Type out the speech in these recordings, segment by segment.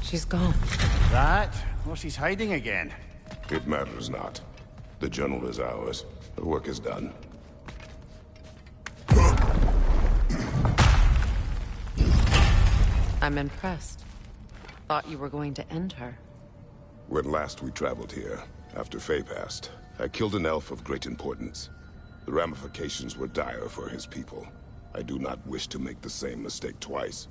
She's gone. That? Well, she's hiding again. It matters not. The journal is ours. The work is done. I'm impressed. Thought you were going to end her. When last we traveled here, after Faye passed, I killed an elf of great importance. The ramifications were dire for his people. I do not wish to make the same mistake twice.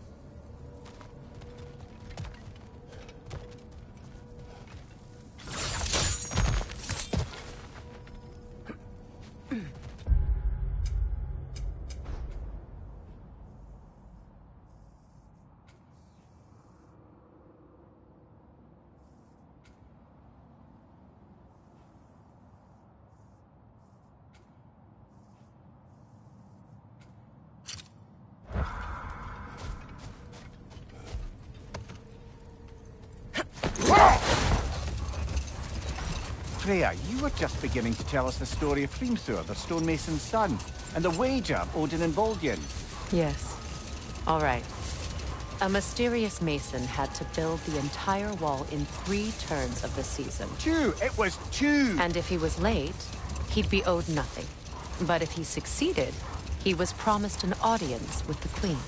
Freya, you were just beginning to tell us the story of Hrimthur, the stonemason's son, and the wager Odin and Volgin. Yes. All right. A mysterious mason had to build the entire wall in 3 turns of the season. 2! It was 2! And if he was late, he'd be owed nothing. But if he succeeded, he was promised an audience with the queen.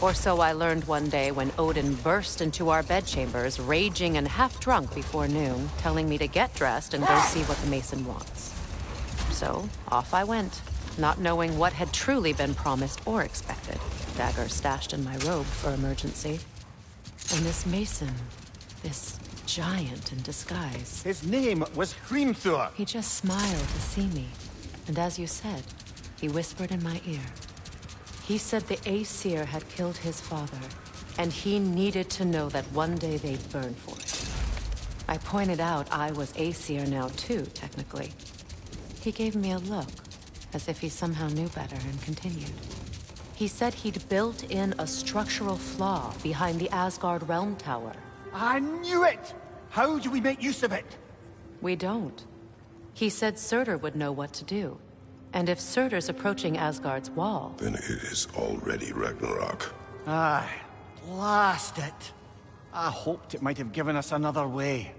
Or so I learned one day when Odin burst into our bedchambers, raging and half-drunk before noon, telling me to get dressed and go see what the mason wants. So, off I went, not knowing what had truly been promised or expected. Dagger stashed in my robe for emergency. And this mason, this giant in disguise. His name was Hrimthur. He just smiled to see me. And as you said, he whispered in my ear. He said the Aesir had killed his father, and he needed to know that one day they'd burn for it. I pointed out I was Aesir now too, technically. He gave me a look, as if he somehow knew better, and continued. He said he'd built in a structural flaw behind the Asgard Realm Tower. I knew it! How do we make use of it? We don't. He said Surtur would know what to do. And if Surtur's approaching Asgard's wall... Then it is already Ragnarok. Aye, blast it. I hoped it might have given us another way.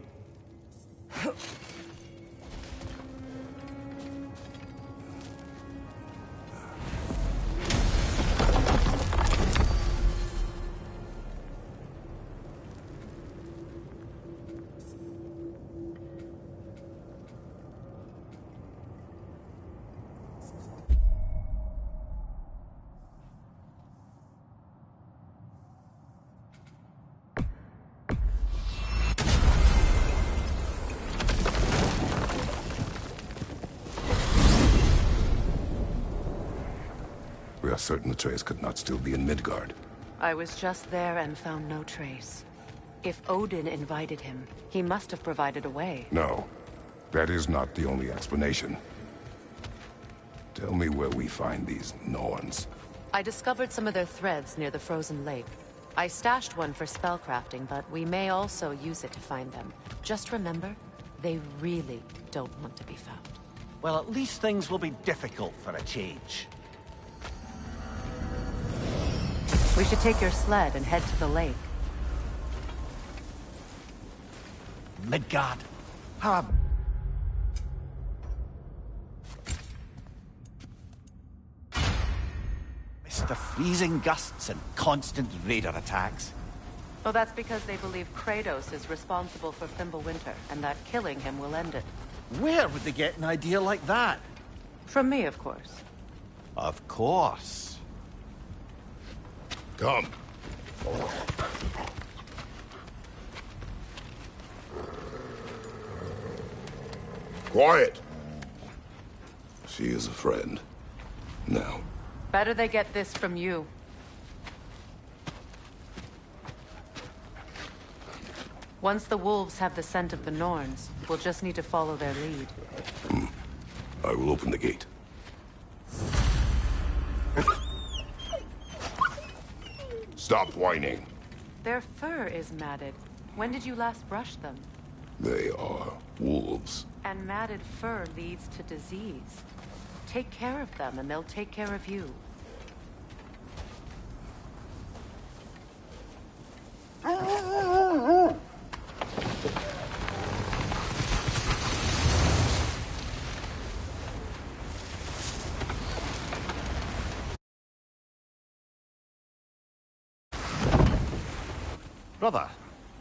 We are certain Atreus could not still be in Midgard. I was just there and found no trace. If Odin invited him, he must have provided a way. No, that is not the only explanation. Tell me where we find these Norns. I discovered some of their threads near the frozen lake. I stashed one for spellcrafting, but we may also use it to find them. Just remember, they really don't want to be found. Well, at least things will be difficult for a change. We should take your sled and head to the lake. Midgard. How Mr. Freezing gusts and constant raider attacks. Well, that's because they believe Kratos is responsible for Fimbulwinter, and that killing him will end it. Where would they get an idea like that? From me, of course. Of course. Come. Quiet! She is a friend. Now. Better they get this from you. Once the wolves have the scent of the Norns, we'll just need to follow their lead. I will open the gate. Stop whining. Their fur is matted. When did you last brush them? They are wolves. And matted fur leads to disease. Take care of them, and they'll take care of you. Brother,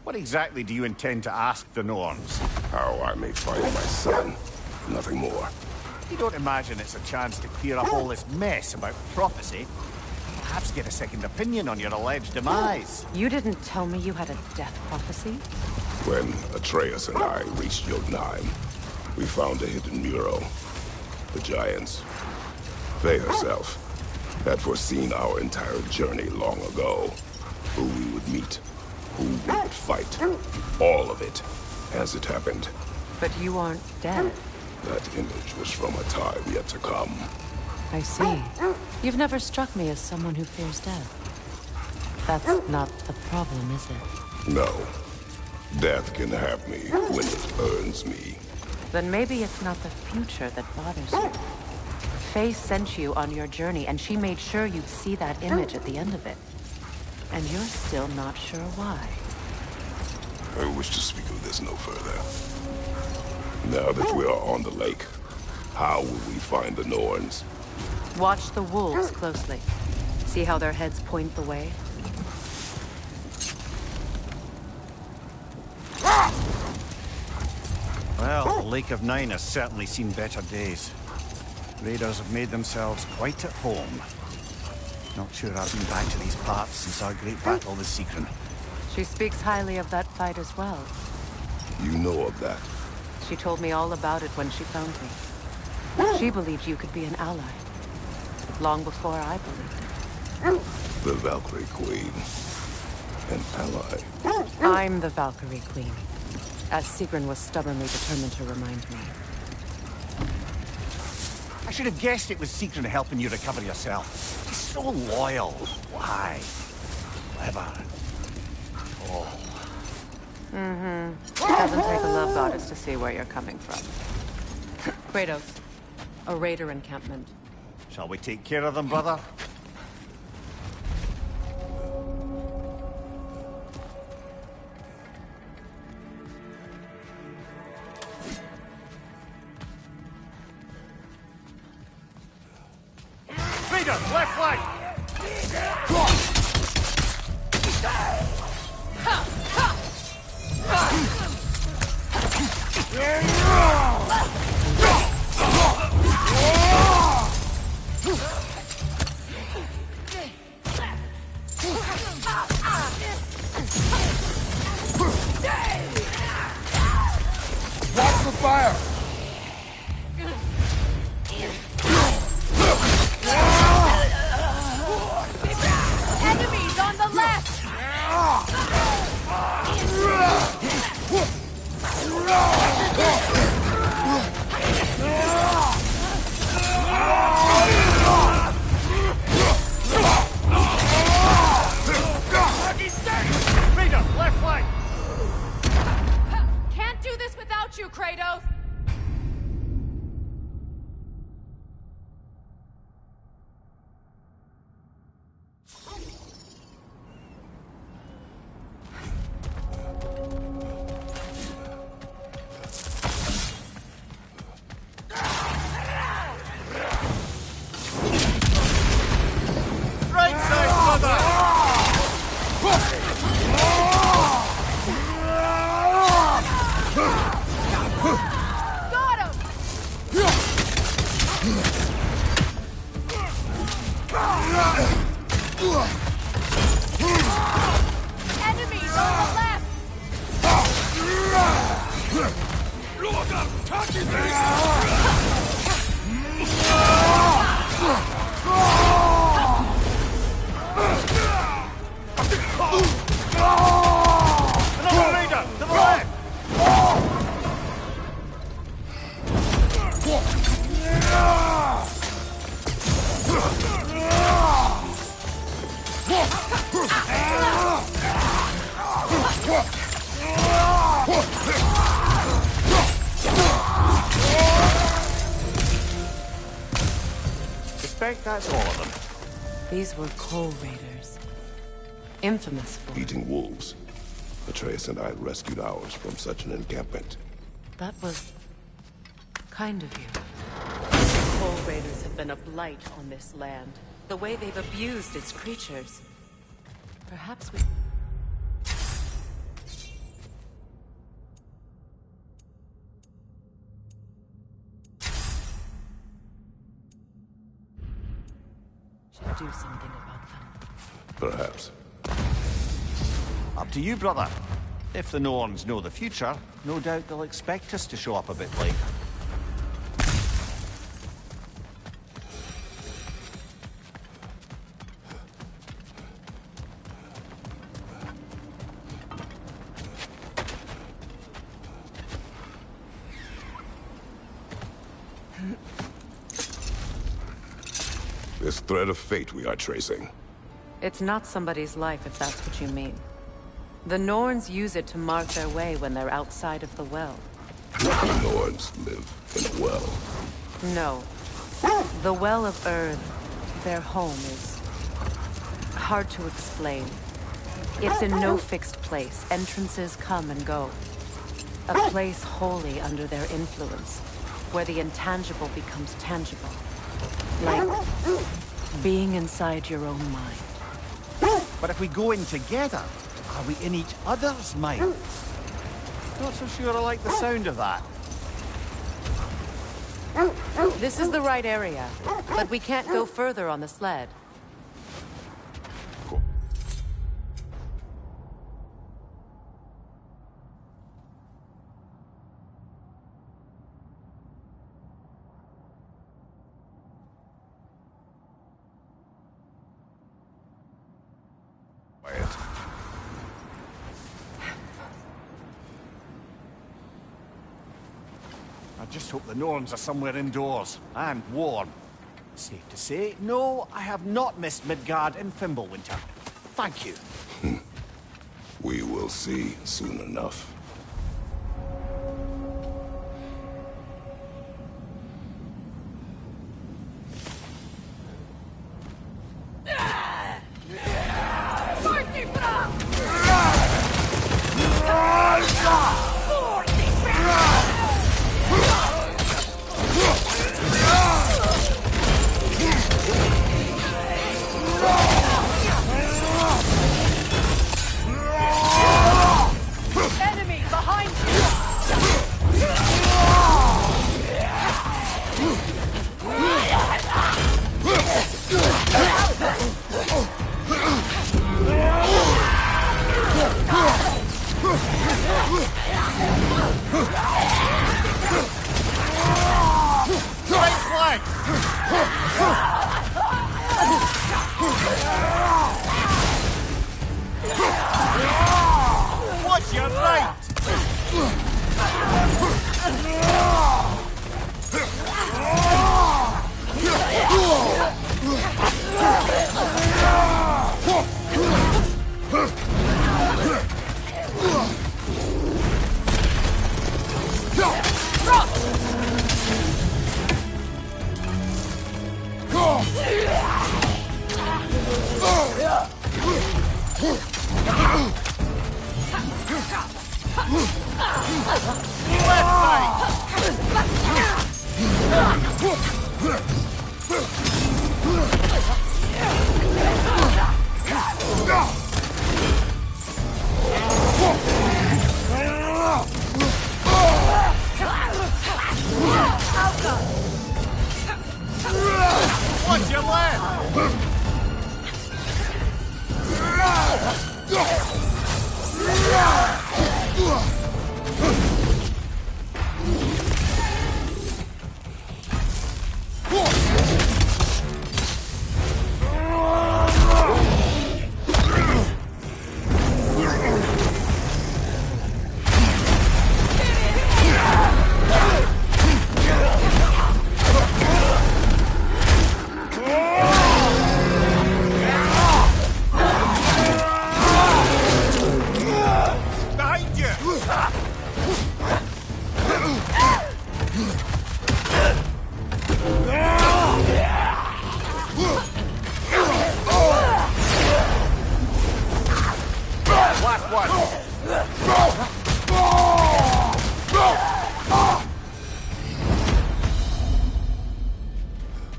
what exactly do you intend to ask the Norns? How I may find my son. Nothing more. You don't imagine it's a chance to clear up all this mess about prophecy? Perhaps get a second opinion on your alleged demise. You didn't tell me you had a death prophecy? When Atreus and I reached Jotunheim, we found a hidden mural. The Giants, Faye herself, had foreseen our entire journey long ago. Who we would meet, who we would fight. All of it, as it happened. But you aren't dead. That image was from a time yet to come. I see. You've never struck me as someone who fears death. That's not the problem, is it? No. Death can have me when it earns me. Then maybe it's not the future that bothers you. Faye sent you on your journey, and she made sure you'd see that image at the end of it. And you're still not sure why. I wish to speak of this no further. Now that we are on the lake, how will we find the Norns? Watch the wolves closely. See how their heads point the way? Well, the Lake of Nine has certainly seen better days. Raiders have made themselves quite at home. Not sure I've been back to these parts since our great battle with Sigrun. She speaks highly of that fight as well. You know of that? She told me all about it when she found me. She believed you could be an ally. Long before I believed it. The Valkyrie Queen. An ally. I'm the Valkyrie Queen, as Sigrun was stubbornly determined to remind me. I should have guessed it was Sigrun helping you recover yourself. She's so loyal. Why? Clever. Oh. It doesn't take a love goddess to see where you're coming from. Kratos, a raider encampment. Shall we take care of them, brother? Raider, left flank! Watch the fire! Enemies on the left! Raider, left flank! Can't do this without you, Kratos! Right side, brother! Got him! Enemies on the left! Another raider, to the left! Suspect that's all of them. These were coal raiders. Infamous for... Eating wolves. Atreus and I rescued ours from such an encampment. That was... kind of you. The coal raiders have been a blight on this land. The way they've abused its creatures. Perhaps we... should do something about them. Perhaps. Up to you, brother. If the Norns know the future, no doubt they'll expect us to show up a bit late. This thread of fate we are tracing. It's not somebody's life, if that's what you mean. The Norns use it to mark their way when they're outside of the well. The Norns live in a well. No. The Well of Earth, their home, is hard to explain. It's in no fixed place. Entrances come and go. A place wholly under their influence, where the intangible becomes tangible. Like being inside your own mind. But if we go in together, are we in each other's mind? Not so sure I like the sound of that. This is the right area, but we can't go further on the sled. Quiet. I just hope the Norns are somewhere indoors, and warm. Safe to say, no, I have not missed Midgard in Fimbulwinter. Thank you. We will see soon enough. Enemy behind you! Right flank! Watch your right! Watch your left! Behind you! Last one!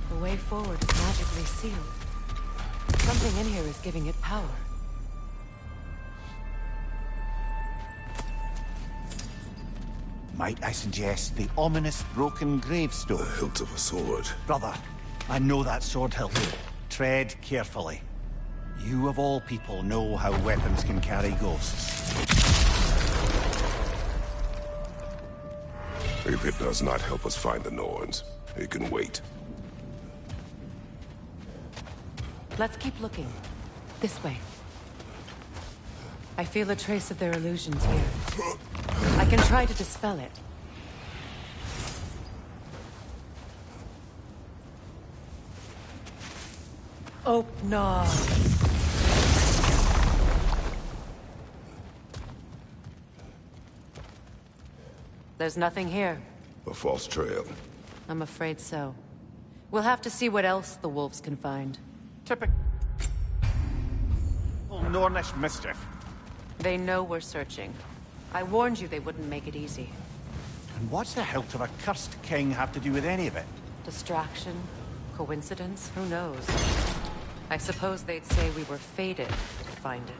The way forward is magically sealed. Something in here is giving it power. Might I suggest the ominous broken gravestone? The hilt of a sword. Brother, I know that sword hilt. tread carefully. You of all people know how weapons can carry ghosts. If it does not help us find the Norns, it can wait. Let's keep looking. This way. I feel a trace of their illusions here. I can try to dispel it. Oh, no. There's nothing here. A false trail. I'm afraid so. We'll have to see what else the wolves can find. Typical Nornish mischief. They know we're searching. I warned you they wouldn't make it easy. And what's the hilt of a cursed king have to do with any of it? Distraction? Coincidence? Who knows? I suppose they'd say we were fated to find it.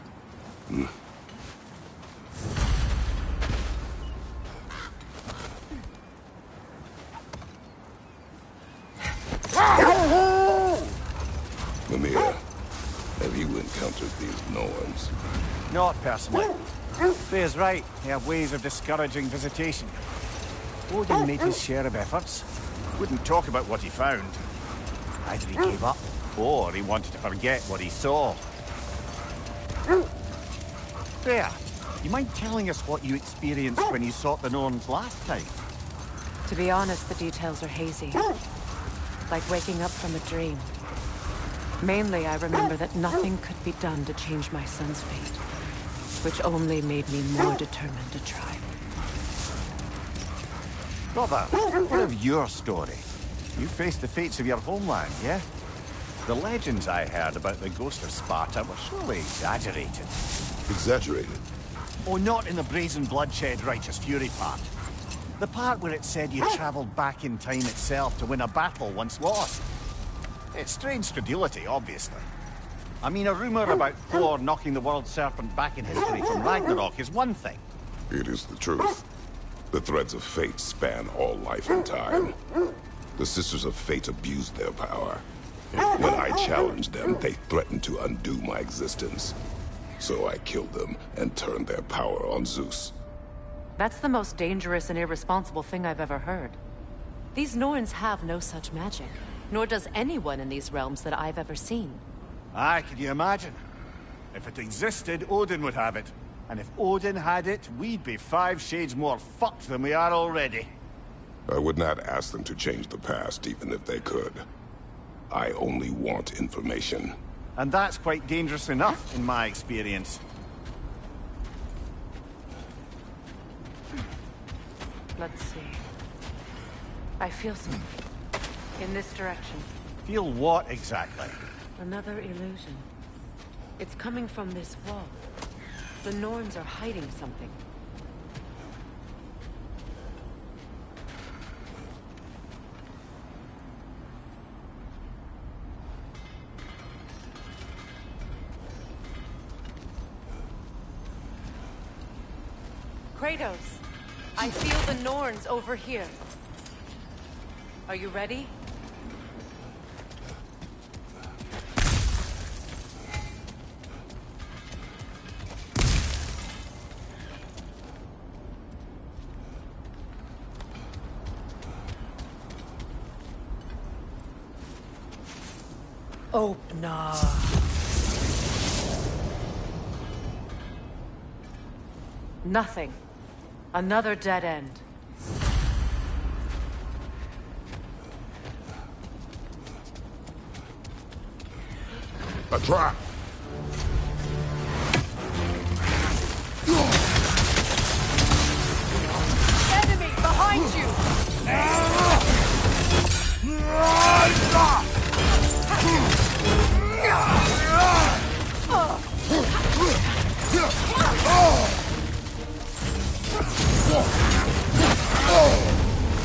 Mimir, have you encountered these Norns? Not personally. Freya's right. They have ways of discouraging visitation. Odin made his share of efforts. Wouldn't talk about what he found. Either he gave up, or he wanted to forget what he saw. Freya, you mind telling us what you experienced when you sought the Norns last time? To be honest, the details are hazy. Like waking up from a dream. Mainly, I remember that nothing could be done to change my son's fate, which only made me more determined to try. Brother, what of your story? You faced the fates of your homeland, yeah? The legends I heard about the ghost of Sparta were surely exaggerated. Exaggerated? Oh, not in the brazen bloodshed righteous fury part. The part where it said you travelled back in time itself to win a battle once lost. It's strange credulity, obviously. I mean, a rumour about Thor knocking the world serpent back in history from Ragnarok is one thing. It is the truth. The threads of fate span all life and time. The Sisters of Fate abused their power. When I challenged them, they threatened to undo my existence. So I killed them and turned their power on Zeus. That's the most dangerous and irresponsible thing I've ever heard. These Norns have no such magic, nor does anyone in these realms that I've ever seen. Aye, can you imagine? If it existed, Odin would have it. And if Odin had it, we'd be 5 shades more fucked than we are already. I would not ask them to change the past, even if they could. I only want information. And that's quite dangerous enough, in my experience. Let's see. I feel something. In this direction. Feel what exactly? Another illusion. It's coming from this wall. The Norns are hiding something. Kratos, I feel the Norns over here. Are you ready? Oh, no. Nothing. Another dead end. A trap! Enemy behind you!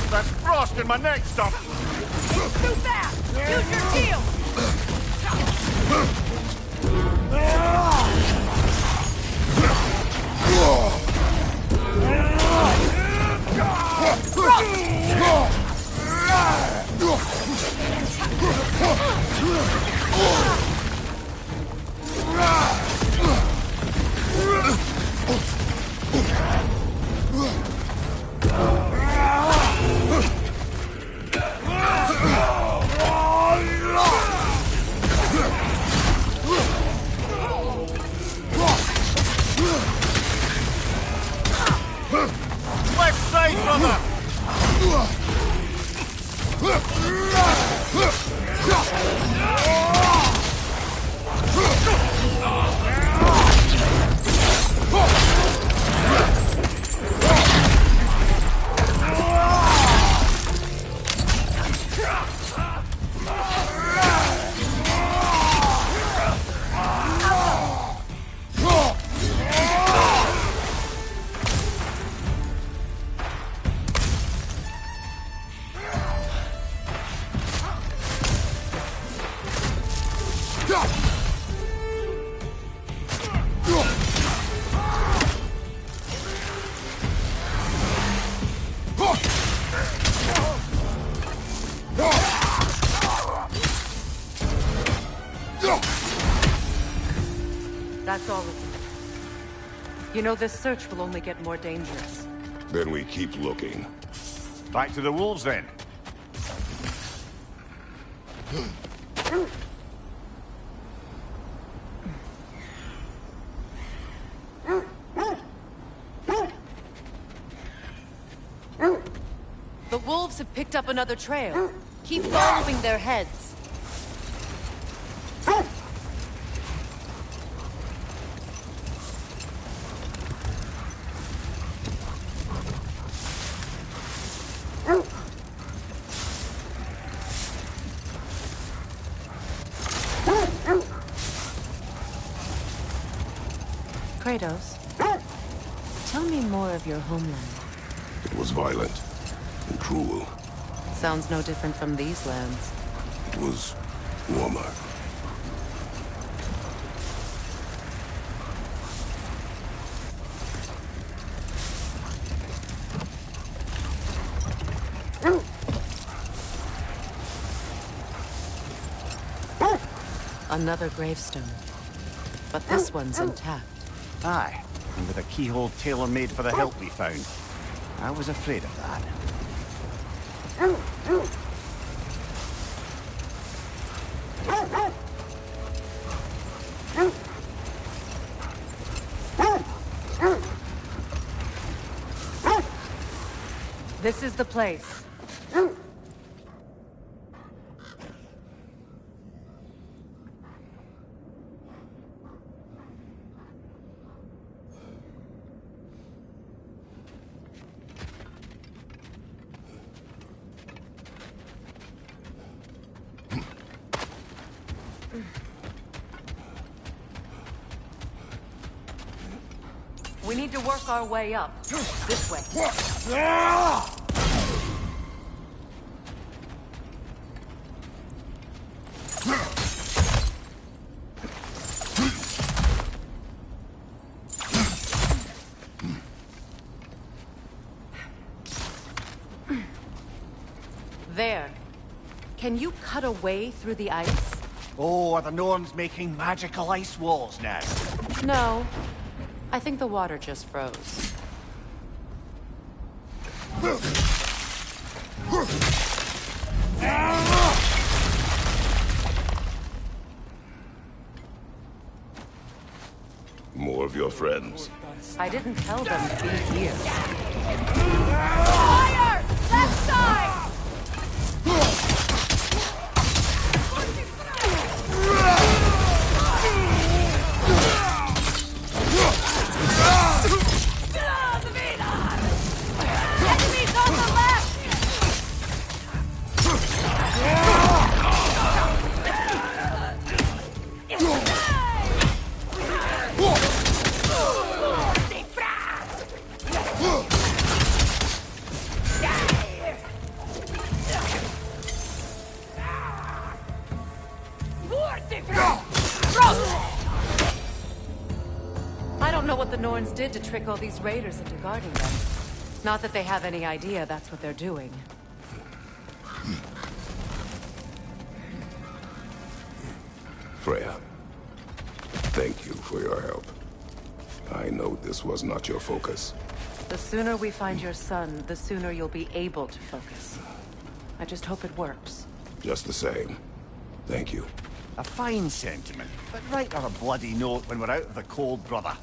That's frost in my neck, stuff! It's too fast! Use your shield! That's all of them. You know, this search will only get more dangerous. Then we keep looking. Back to the wolves, then. The wolves have picked up another trail. Keep following their heads. Kratos, tell me more of your homeland. It was violent and cruel. Sounds no different from these lands. It was warmer. Another gravestone. But this one's intact. Aye, and with a keyhole tailor-made for the help we found. I was afraid of that. This is the place. We need to work our way up. This way. There. Can you cut a way through the ice? Oh, are the Norns making magical ice walls now? No. I think the water just froze. More of your friends. I didn't tell them to be here. Fire! Left side! Enemies on the left! I don't know what the Norns did to trick all these raiders into guarding them. Not that they have any idea that's what they're doing. Freya, thank you for your help. I know this was not your focus. The sooner we find your son, the sooner you'll be able to focus. I just hope it works. Just the same, thank you. A fine sentiment, but write her a bloody note when we're out of the cold, brother.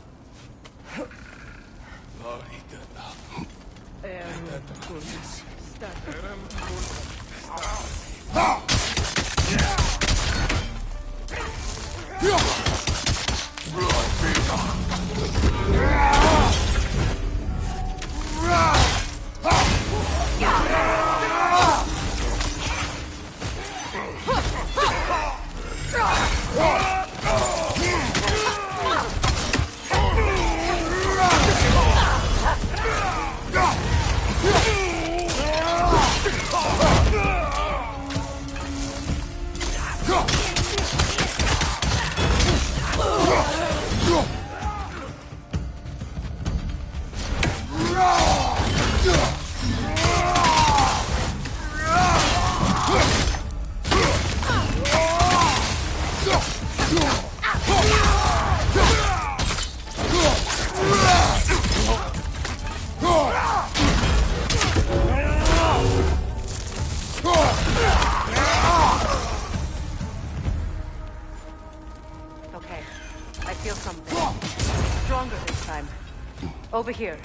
Over here.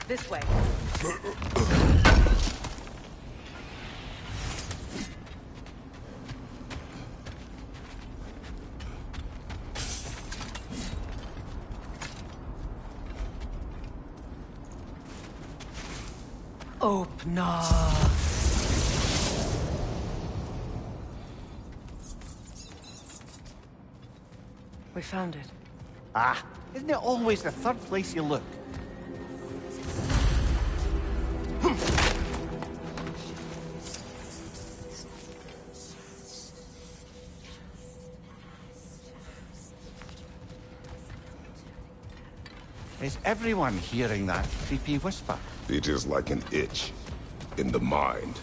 This way. Open up. We found it. Ah, isn't it always the third place you look? Is everyone hearing that creepy whisper? It is like an itch in the mind.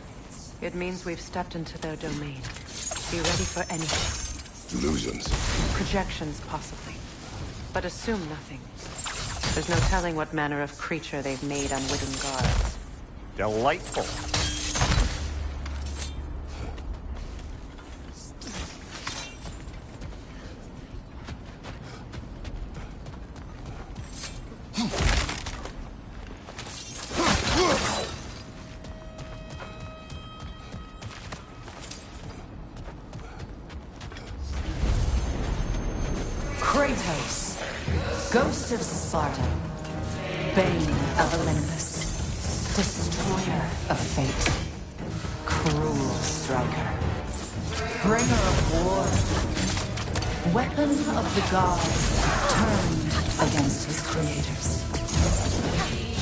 It means we've stepped into their domain. Be ready for anything. Illusions. Projections, possibly. But assume nothing. There's no telling what manner of creature they've made unwitting guards. Delightful. Kratos, Ghost of Sparta, Bane of Olympus, Destroyer of Fate, Cruel Striker, Bringer of War, Weapon of the Gods turned against his creators.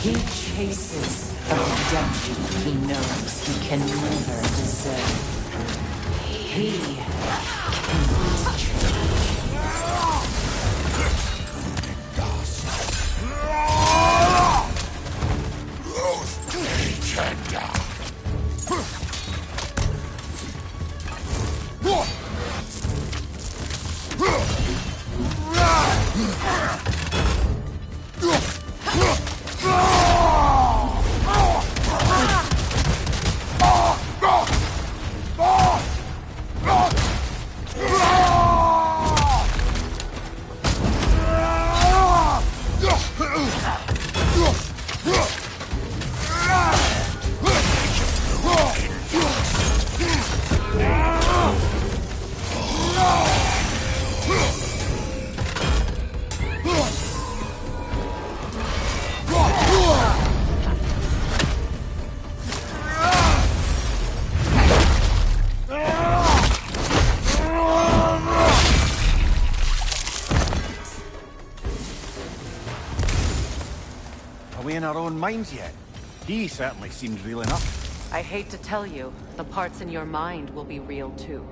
He chases a redemption he knows he can never deserve. He cannot change. In our own minds yet? He certainly seems real enough. I hate to tell you, the parts in your mind will be real too.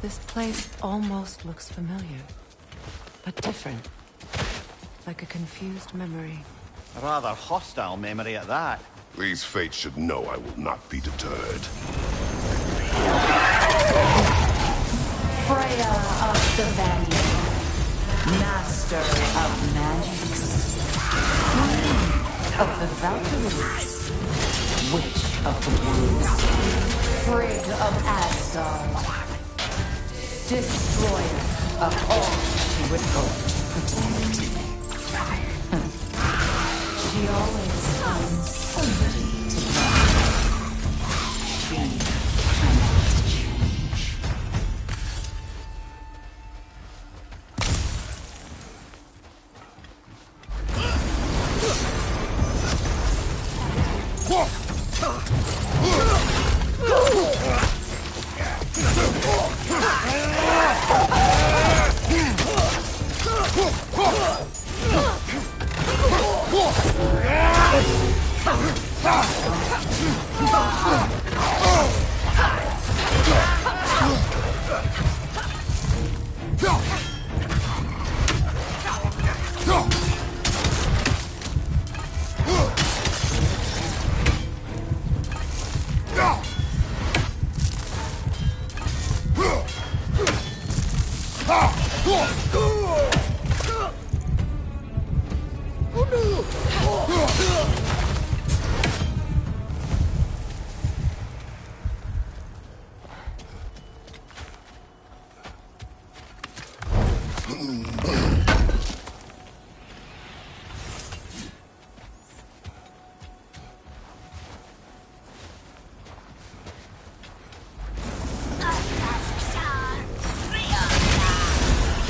This place almost looks familiar, but different. Like a confused memory. A rather hostile memory at that. These fates should know I will not be deterred. Freya of the Vanguard, Master of Magics, Queen of the Valkyries, Witch of the Woods, Frigg of Asgard, Destroyer of all she would hope to protect. She always finds somebody to love. She cannot change.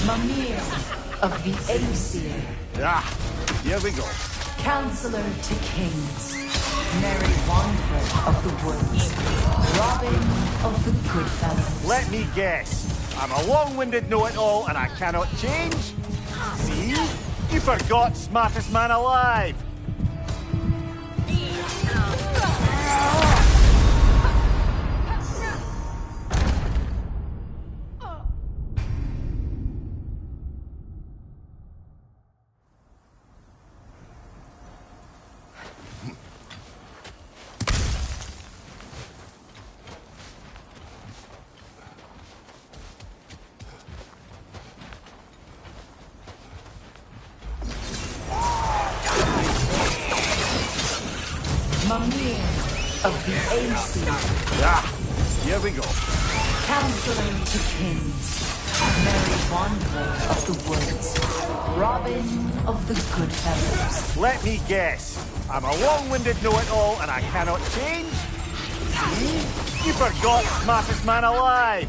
Mimir of the Aesir, Ah, here we go. Counselor to Kings, Merry Wanderer of the Woods, Robin of the Goodfellows. Let me guess. I'm a long-winded know-it-all and I cannot change? See? You forgot smartest man alive. Mimir of the Aesir, Ah, here we go. Counselor to Kings, Merry Wanderer of the Woods, Robin of the Goodfellows. Let me guess. I'm a long-winded know-it-all and I cannot change? See? You forgot smartest man alive.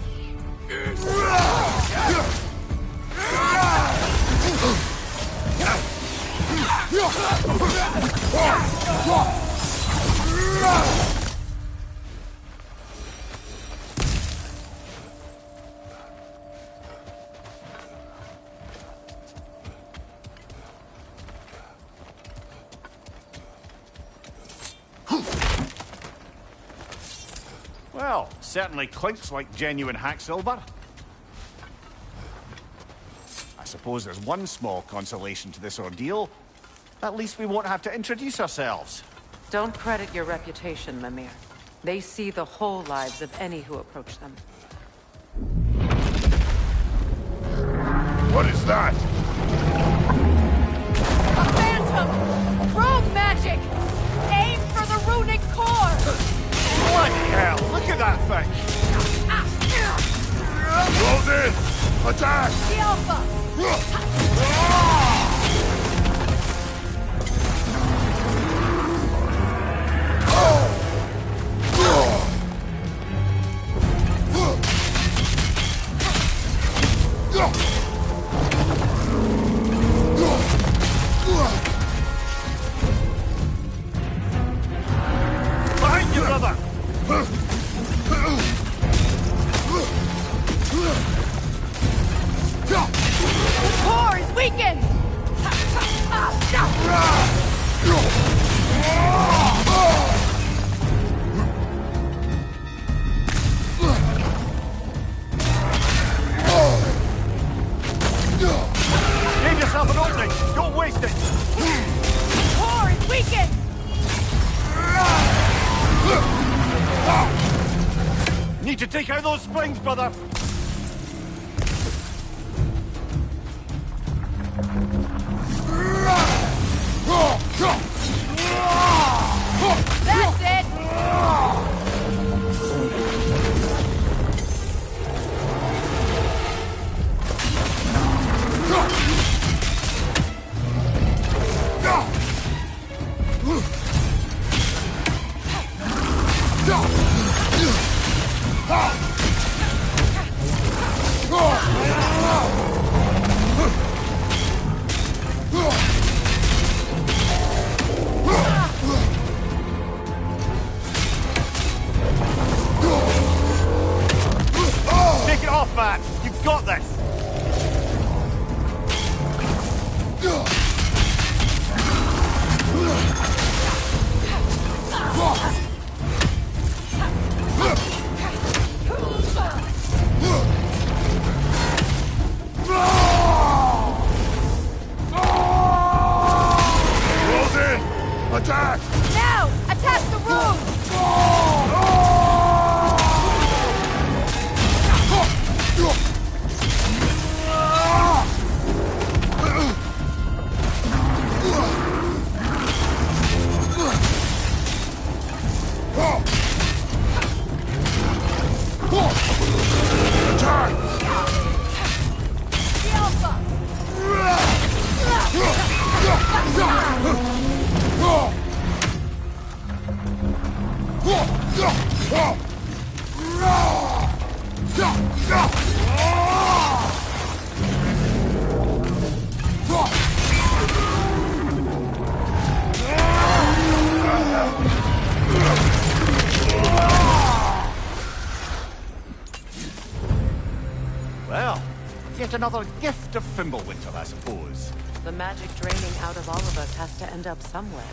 Well, certainly clinks like genuine hack silver. I suppose there's one small consolation to this ordeal. At least we won't have to introduce ourselves. Don't credit your reputation, Mimir. They see the whole lives of any who approach them. What is that? A phantom! Rogue magic! Aim for the runic core! Bloody hell, look at that thing! Close in! Attack! The alpha! Behind you, brother! The core is weakened! Give yourself an opening! Don't waste it! The core is weakened! Need to take out those springs, brother! That's it! Take it off, man! You've got this! Close in! Attack! Now! Attack the rune! Well, yet another gift of Fimbulwinter, I suppose. The magic draining out of all of us has to end up somewhere.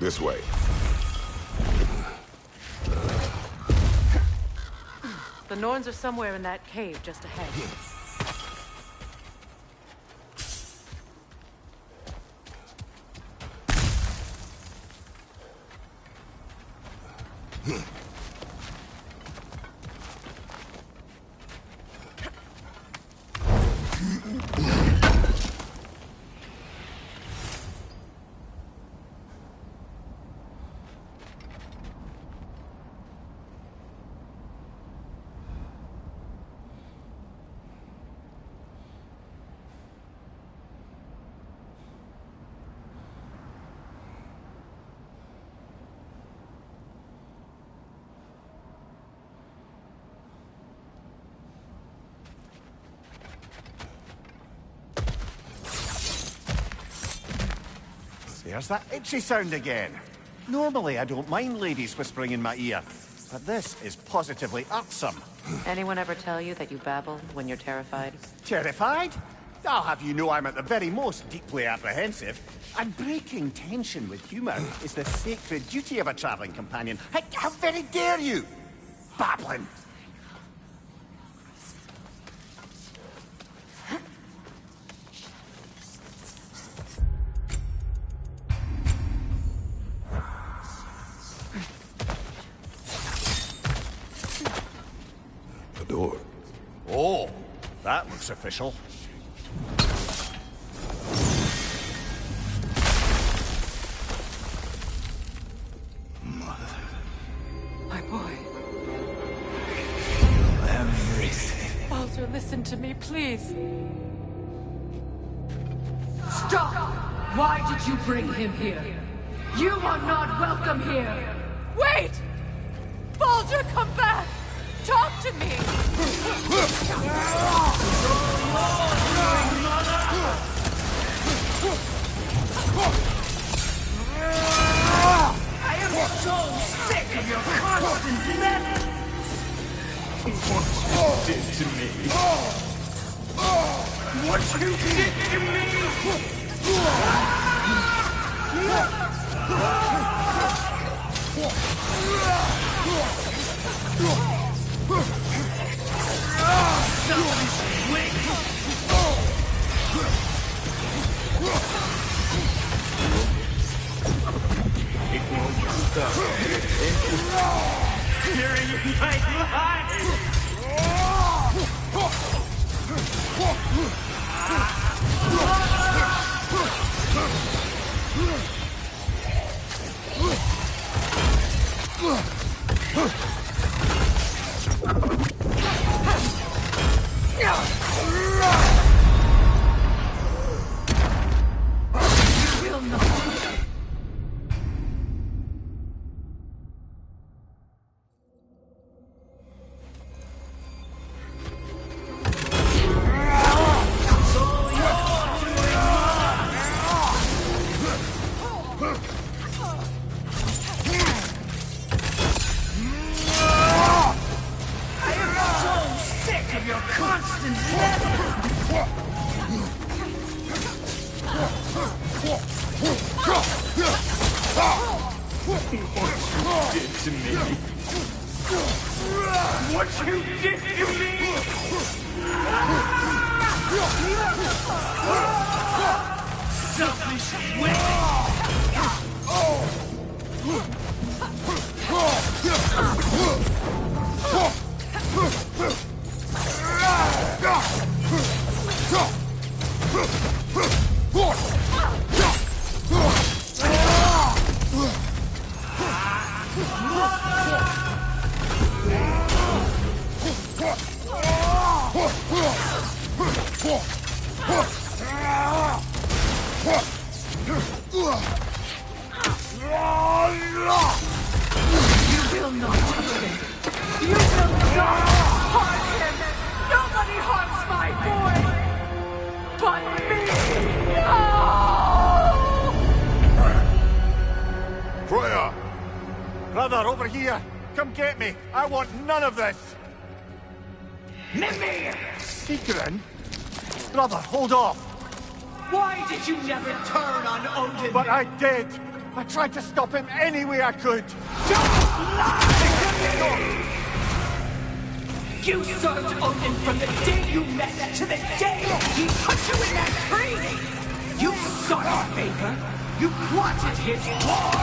This way. The Norns are somewhere in that cave just ahead. There's that itchy sound again. Normally I don't mind ladies whispering in my ear, but this is positively irksome. Anyone ever tell you that you babble when you're terrified? Terrified? I'll have you know I'm at the very most deeply apprehensive. And breaking tension with humour is the sacred duty of a travelling companion. How very dare you! Babbling! Door. Oh, that looks official. Mother. My boy. Everything. Baldur, listen to me, please. Stop! Why did you bring him here? You are not welcome here! Wait! Baldur, come back! Talk to me! I am so sick of your constant meddling! What you did to me! What you did to me! Selfish wing! It won't stop. Hearing my life! What you did to me! Selfish wicked! here! Come get me! I want none of this! Mimir! Sigrun? Brother, hold off! Why did you never turn on Odin? But I did! I tried to stop him any way I could! Don't lie to me! You served Odin from the day you met to the day he put you in that tree! You sought his favor. You wanted his war.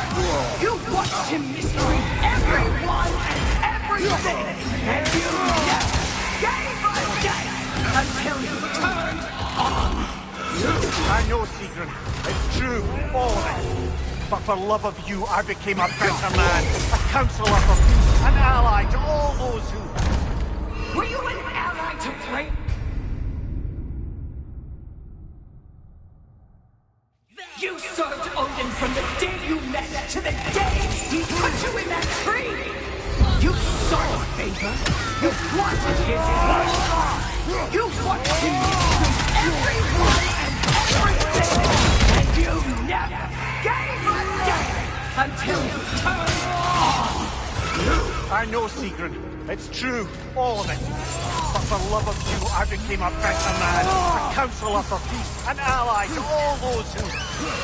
You watched him mistreat everyone and everything. And you never gave a damn until you turned on you. I know, Sigrun. It's true, all of it. But for love of you, I became a better man, a counselor for peace, an ally to all those who... Were you an ally to break? You served Odin from the day you met to the day he put you in that tree! You sought his favor. You wanted his war. You watched him mistreat everyone and everything! And you never gave a damn until you turned on you! I know, Sigrun. It's true, all of it. But for love of you, I became a better man, a counselor for peace, an ally to all those who...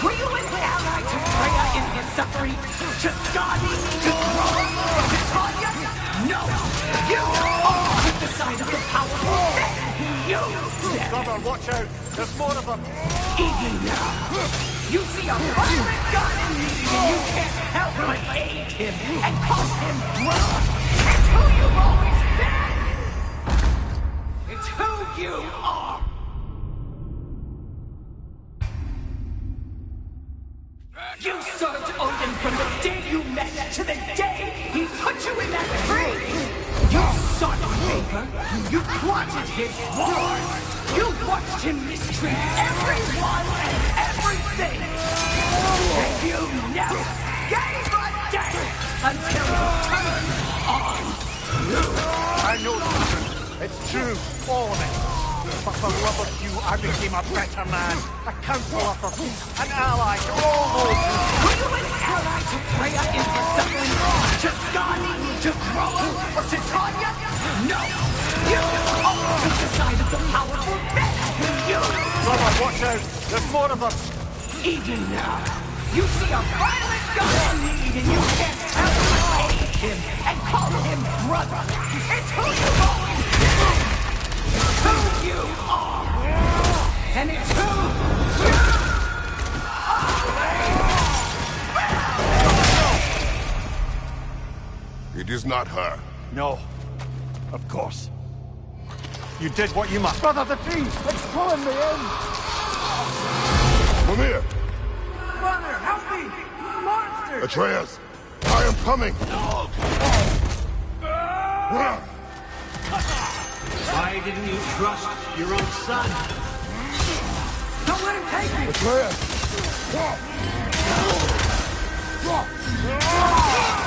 Were you an ally to Freya in his suffering? To Skadi? To Rome? To Tanya? No! You all took the side of the powerful men who used them! Brother, watch out! There's more of them! Even now, you see a violent god in need and you can't help but hate him and call him brother! It's who you've always been! It's who you are! You served Odin from the day you met to the day he put you in that tree! You sought his favor, you wanted his war, you watched him mistreat everyone and everything! And you never gave a damn until you turned on you! I know, Sigrun. It's true, all of it. But for love of you, I became a better man, a counselor for peace, an ally to all those who... Were you an ally to Freya in her suffering? To Skadi? To Rome? Or to Tanya? No! You all took the side of the powerful men who used... Brother, watch out! There's more of them! Even now, you see a violent god in need and you can't help but hate him and call him brother! It's who you've always been! It's who you are! And it's who you are! It is not her. No. Of course. You did what you must. Brother, the tree! It's pulling me in! Mimir! Brother, help me! Monster! Atreus! I am coming! Why didn't you trust your own son? Don't let him take me! Atreus!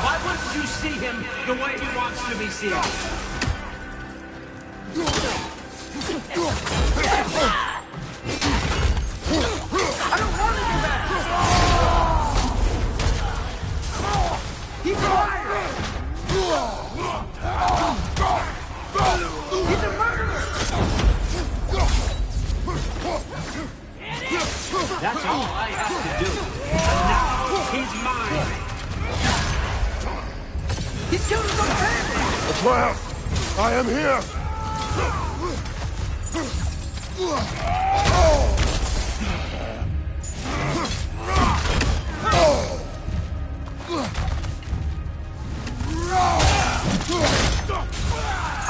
Why wouldn't you see him the way he wants to be seen? I don't want to do that! He's a liar! He's a murderer! That's all I have to do. And now he's mine. He's killed his own family! Atreus! I am here!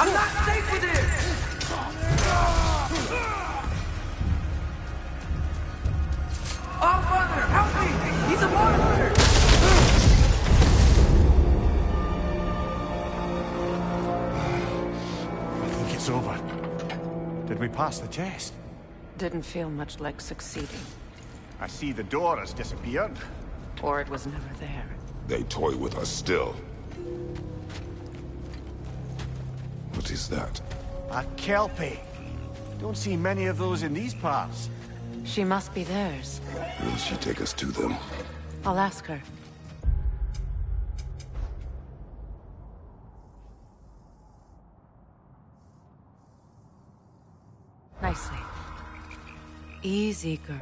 I'm not safe with him! Oh, Father, help me! He's a monster! I think it's over. Did we pass the test? Didn't feel much like succeeding. I see the door has disappeared. Or it was never there. They toy with us still. What is that? A Kelpie. Don't see many of those in these parts. She must be theirs. Will she take us to them? I'll ask her. Precisely. Easy, girl.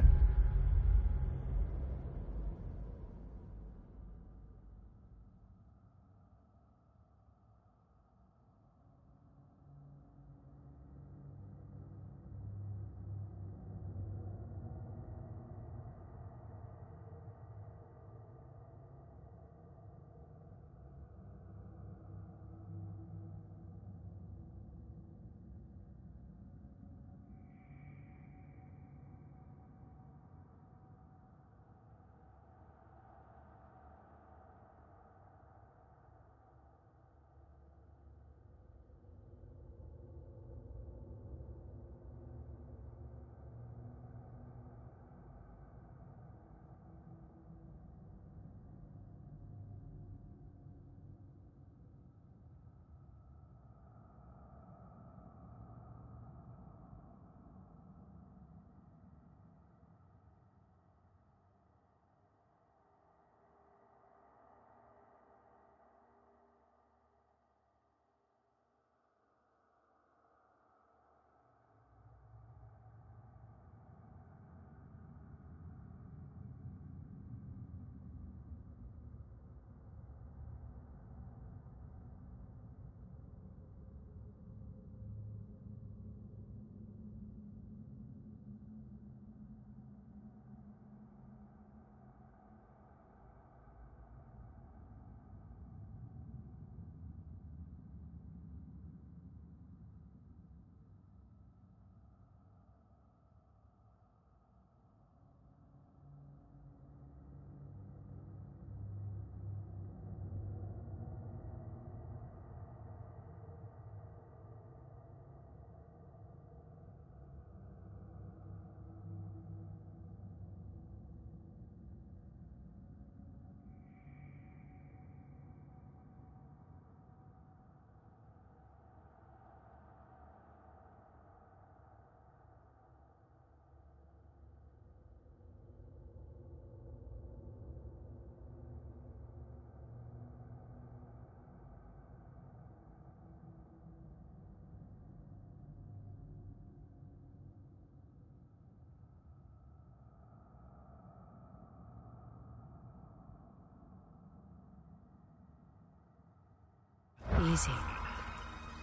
Easy.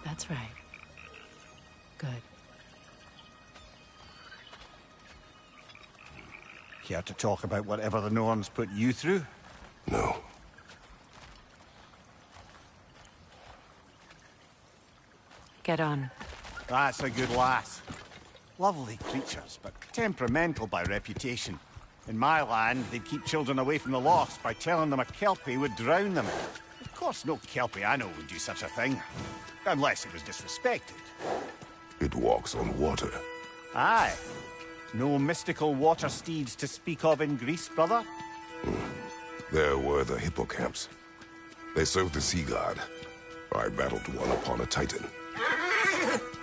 That's right. Good. Care to talk about whatever the Norns put you through? No. Get on. That's a good lass. Lovely creatures, but temperamental by reputation. In my land, they'd keep children away from the lost by telling them a Kelpie would drown them. Of course, no Kelpie I know would do such a thing. Unless it was disrespected. It walks on water. Aye. No mystical water steeds to speak of in Greece, brother? There were the hippocamps. They served the sea god. I battled one upon a titan.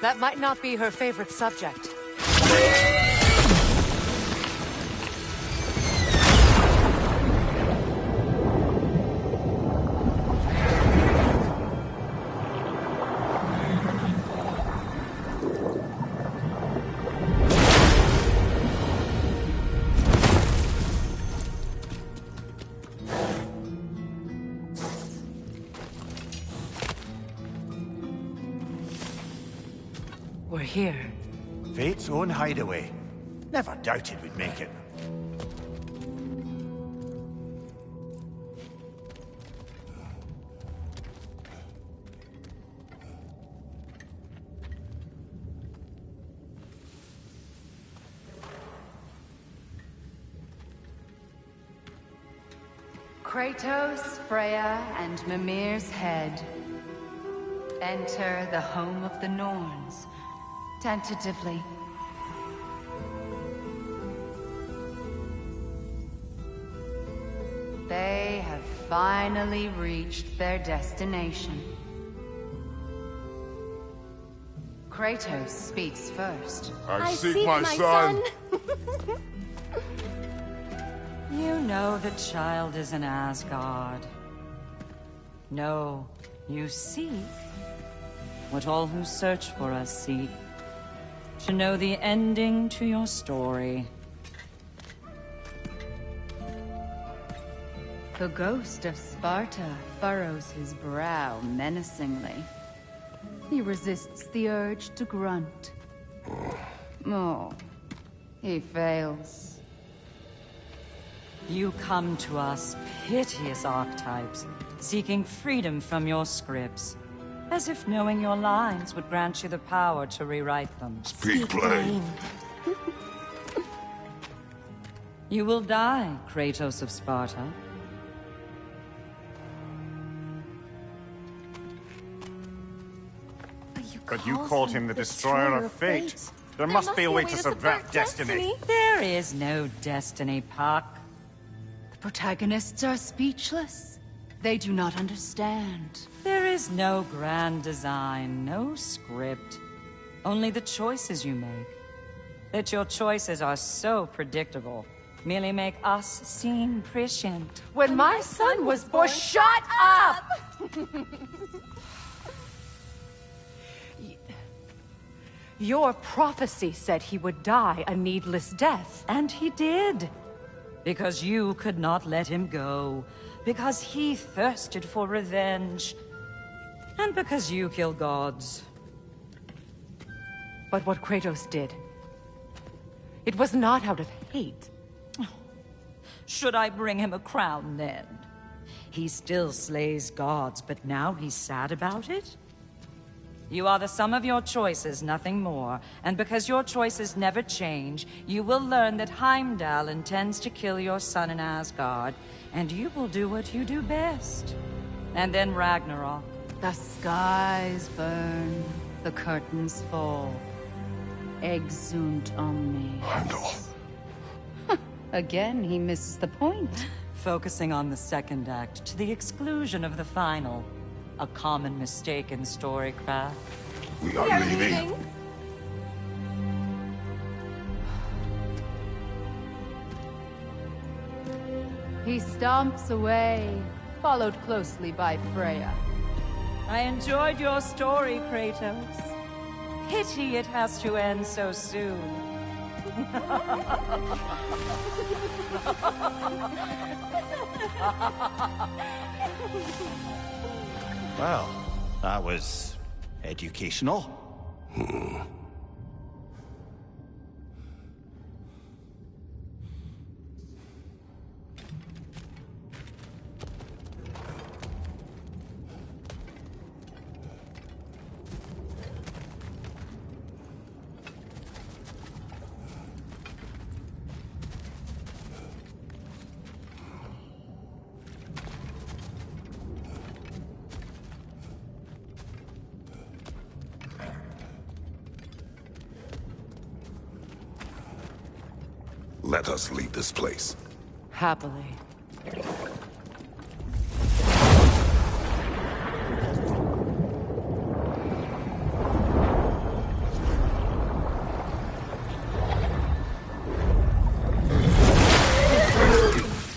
That might not be her favorite subject. We're here. Fate's own hideaway. Never doubted we'd make it. Kratos, Freya, and Mimir's head. Enter the home of the Norns. Tentatively. They have finally reached their destination. Kratos speaks first. I seek my son! You know the child is in Asgard. No, you seek what all who search for us seek. to know the ending to your story. The ghost of Sparta furrows his brow menacingly. He resists the urge to grunt. Oh, he fails. You come to us, piteous archetypes, seeking freedom from your scripts, as if knowing your lines would grant you the power to rewrite them. Speak plain. You will die, Kratos of Sparta. But you called him the Destroyer of Fate. There must be a way to subvert destiny. There is no destiny, Puck. The protagonists are speechless. They do not understand. There is no grand design, no script. Only the choices you make. That your choices are so predictable merely make us seem prescient. When my son was born, shut up! Your prophecy said he would die a needless death. And he did. Because you could not let him go. Because he thirsted for revenge. And because you kill gods. But what Kratos did, it was not out of hate. Should I bring him a crown then? He still slays gods, but now he's sad about it? You are the sum of your choices, nothing more. And because your choices never change, you will learn that Heimdall intends to kill your son in Asgard, and you will do what you do best. And then Ragnarok. The skies burn, the curtains fall. Exunt omni. Heimdall. Again, he misses the point. Focusing on the second act to the exclusion of the final. A common mistake in storycraft. We are leaving. He stomps away, followed closely by Freya. I enjoyed your story, Kratos. Pity it has to end so soon. Well, that was educational. Let us leave this place. Happily.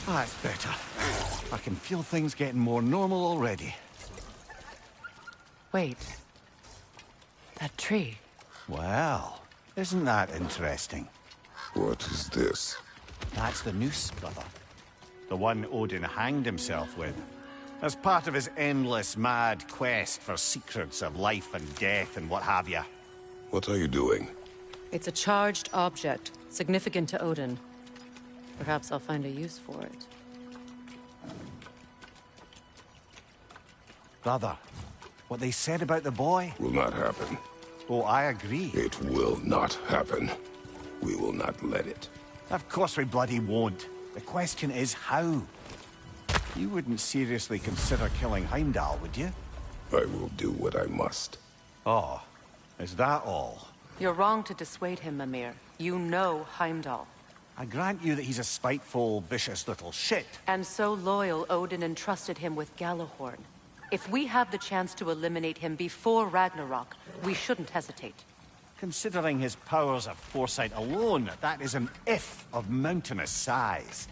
That's better. I can feel things getting more normal already. Wait. That tree. Well, isn't that interesting? What is this? That's the noose, brother. The one Odin hanged himself with. As part of his endless, mad quest for secrets of life and death and what have you. What are you doing? It's a charged object, significant to Odin. Perhaps I'll find a use for it. Brother, what they said about the boy? Will not happen. Oh, I agree. It will not happen. We will not let it. Of course we bloody won't. The question is how? You wouldn't seriously consider killing Heimdall, would you? I will do what I must. Oh, is that all? You're wrong to dissuade him, Mimir. You know Heimdall. I grant you that he's a spiteful, vicious little shit. And so loyal, Odin entrusted him with Galahorn. If we have the chance to eliminate him before Ragnarok, we shouldn't hesitate. Considering his powers of foresight alone, that is an if of mountainous size.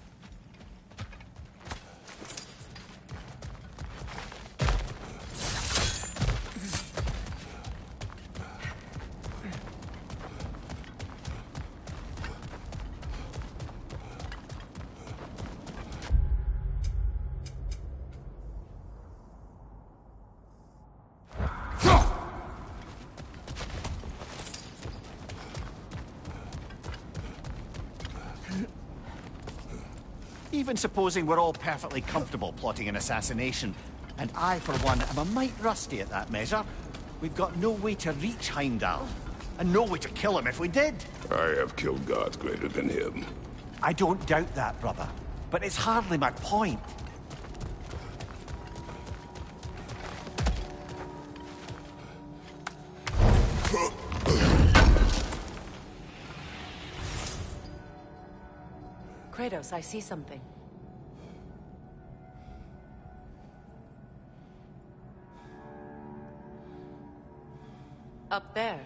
Even supposing we're all perfectly comfortable plotting an assassination, and I, for one, am a mite rusty at that measure, we've got no way to reach Heimdall, and no way to kill him if we did. I have killed gods greater than him. I don't doubt that, brother, but it's hardly my point. Kratos, I see something. Up there.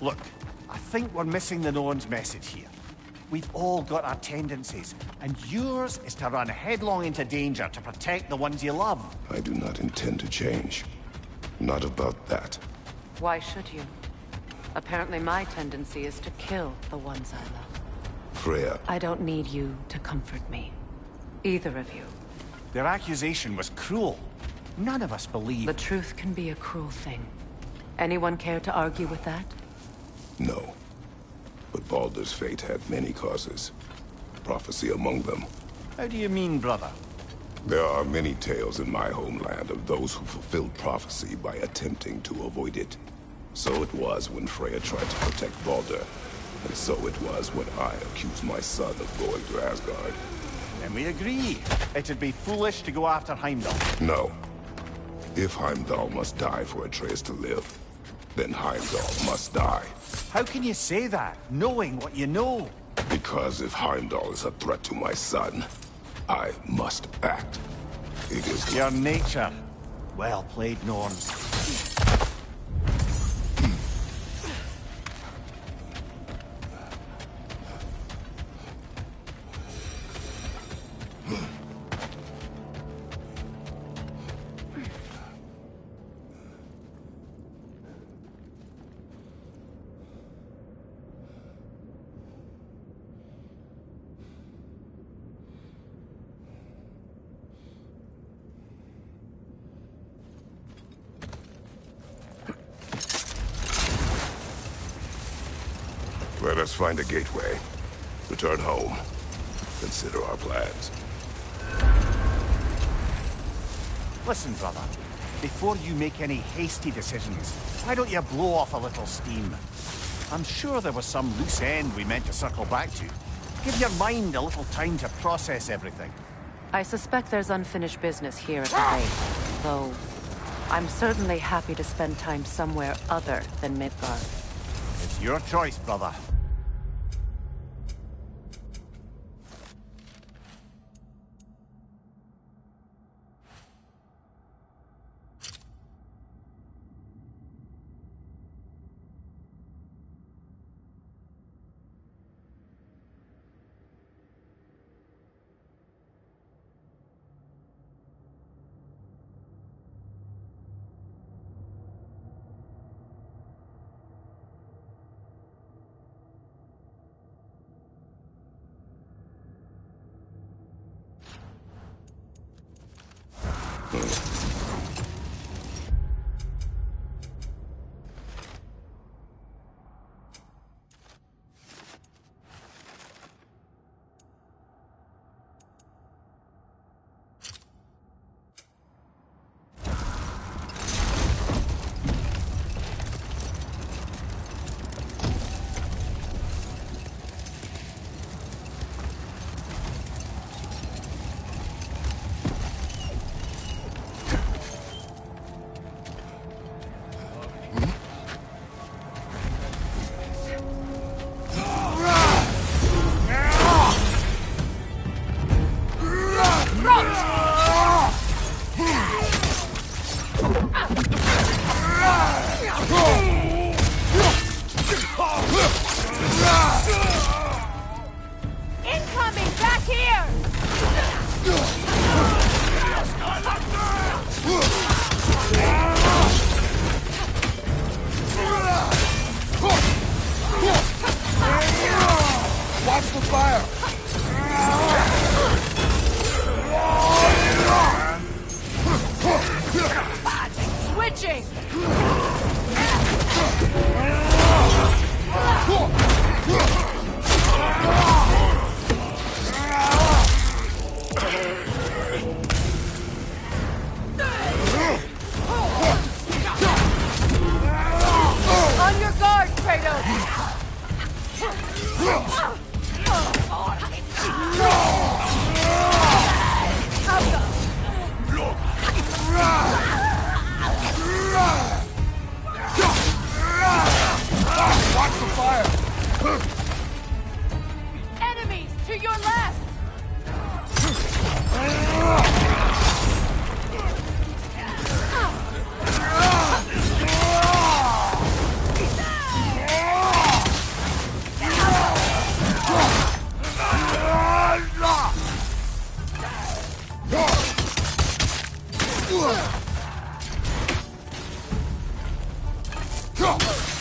Look, I think we're missing the Norn's message here. We've all got our tendencies, and yours is to run headlong into danger to protect the ones you love. I do not intend to change. Not about that. Why should you? Apparently my tendency is to kill the ones I love. Freya, I don't need you to comfort me. Either of you. Their accusation was cruel. None of us believe... The truth can be a cruel thing. Anyone care to argue with that? no. But Baldur's fate had many causes. Prophecy among them. How do you mean, brother? There are many tales in my homeland of those who fulfilled prophecy by attempting to avoid it. So it was when Freya tried to protect Baldur. And so it was when I accused my son of going to Asgard. And we agree. It'd be foolish to go after Heimdall. No. If Heimdall must die for Atreus to live, then Heimdall must die. How can you say that, knowing what you know? Because if Heimdall is a threat to my son, I must act. It is Your nature. Well played, Norn. Let us find a gateway. Return home. Consider our plans. Listen, brother. Before you make any hasty decisions, why don't you blow off a little steam? I'm sure there was some loose end we meant to circle back to. Give your mind a little time to process everything. I suspect there's unfinished business here at the base, though I'm certainly happy to spend time somewhere other than Midgard. It's your choice, brother. On your guard, Kratos! Watch the fire! Enemies to your left!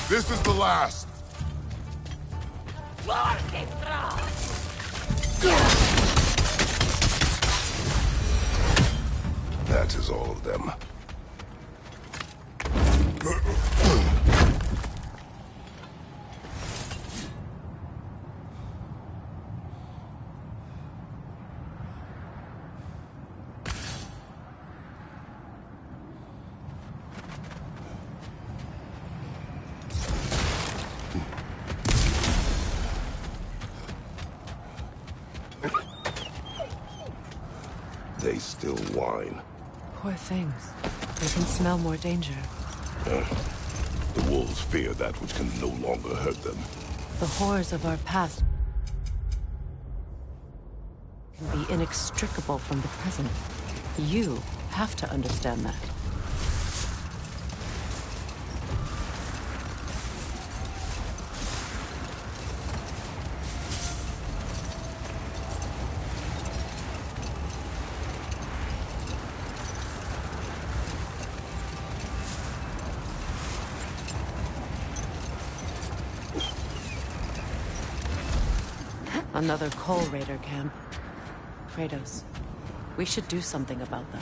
This is the last. That is all of them. They still whine. Poor things. They can smell more danger. The wolves fear that which can no longer hurt them. The horrors of our past can be inextricable from the present. You have to understand that. Another Coal Raider camp. Kratos, we should do something about them.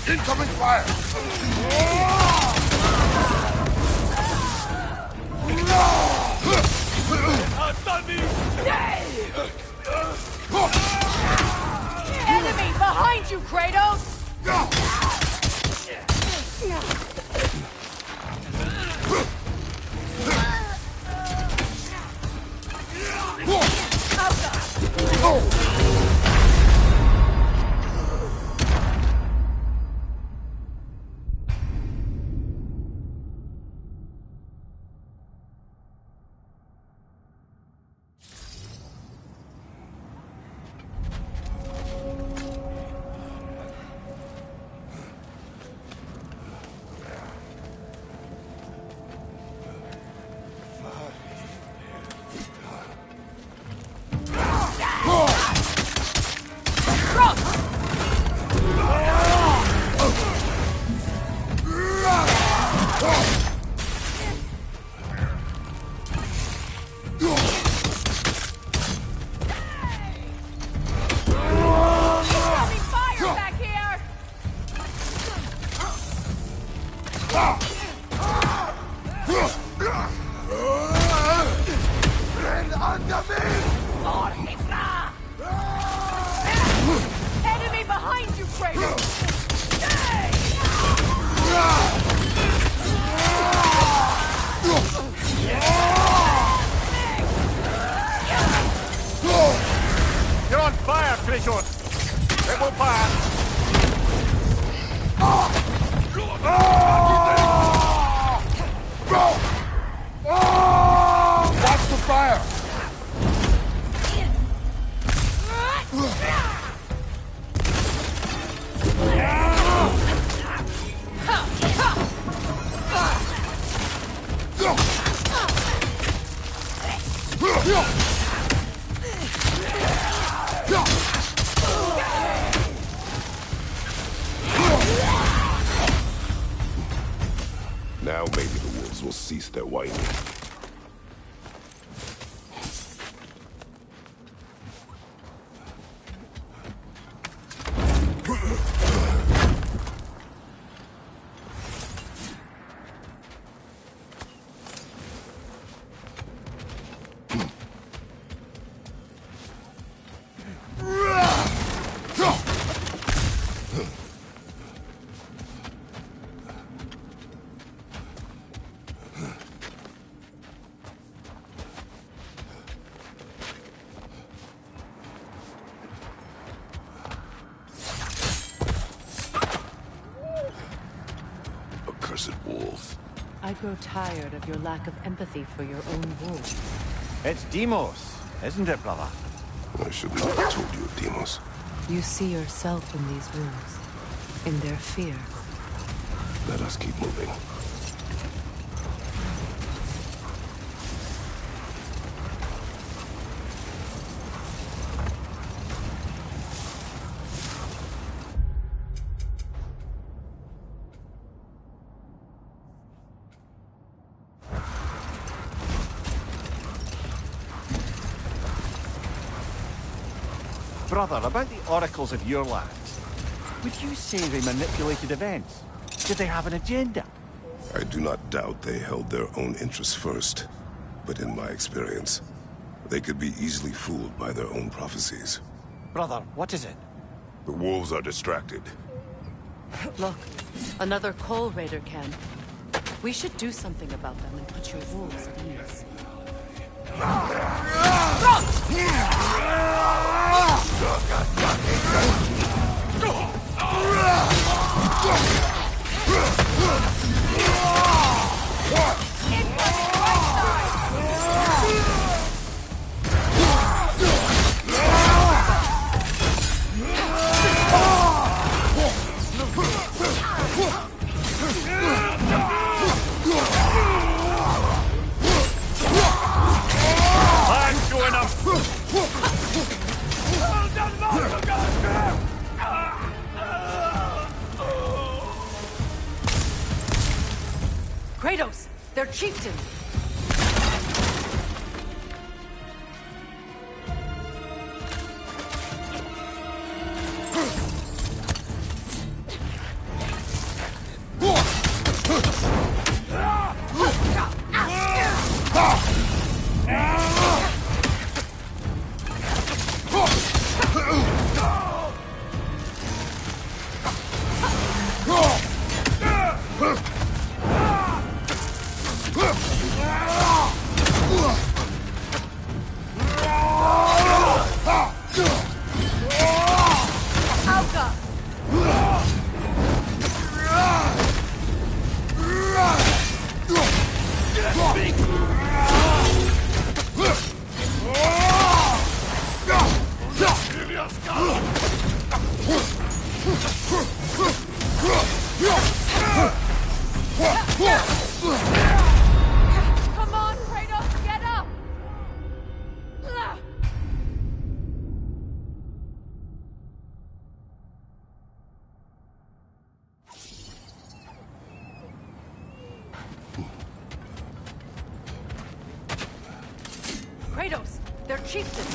Incoming fire! Enemy behind you, Kratos! Enemy behind you, Kratos! You're on fire, Kratos! It will pass! Watch the fire! must cease their whining. Wolves. I grow tired of your lack of empathy for your own wolves. It's Demos, isn't it, brother? I should not have told you of Demos. You see yourself in these wolves, in their fear. Let us keep moving. Brother, about the oracles of your lands, would you say they manipulated events? Did they have an agenda? I do not doubt they held their own interests first, but in my experience, they could be easily fooled by their own prophecies. Brother, what is it? The wolves are distracted. Look, another coal raider camp. We should do something about them and put your wolves at ease. Kratos, their chieftain! Come on, Kratos, get up! Kratos, their chieftain!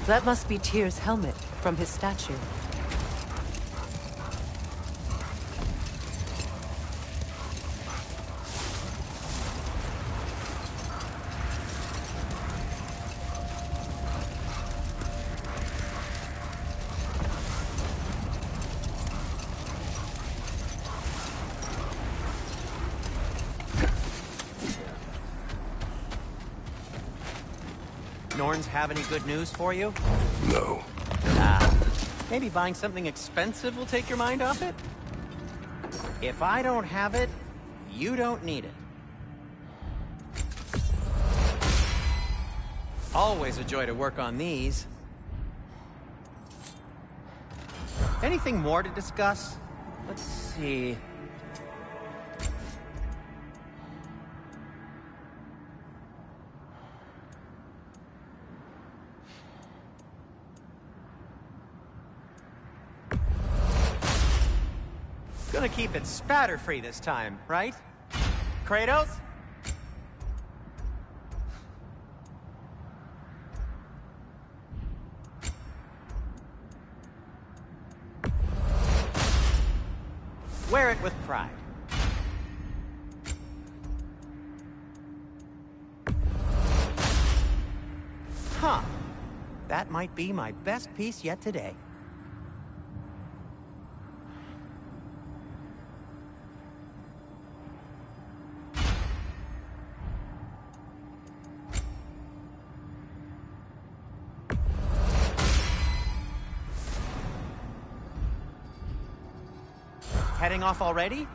That must be Tyr's helmet from his statue. Norns have any good news for you? No. Maybe buying something expensive will take your mind off it? If I don't have it, you don't need it. Always a joy to work on these. Anything more to discuss? Let's see. Gonna keep it spatter-free this time, right? Kratos? Wear it with pride. Huh. That might be my best piece yet today. Heading off already?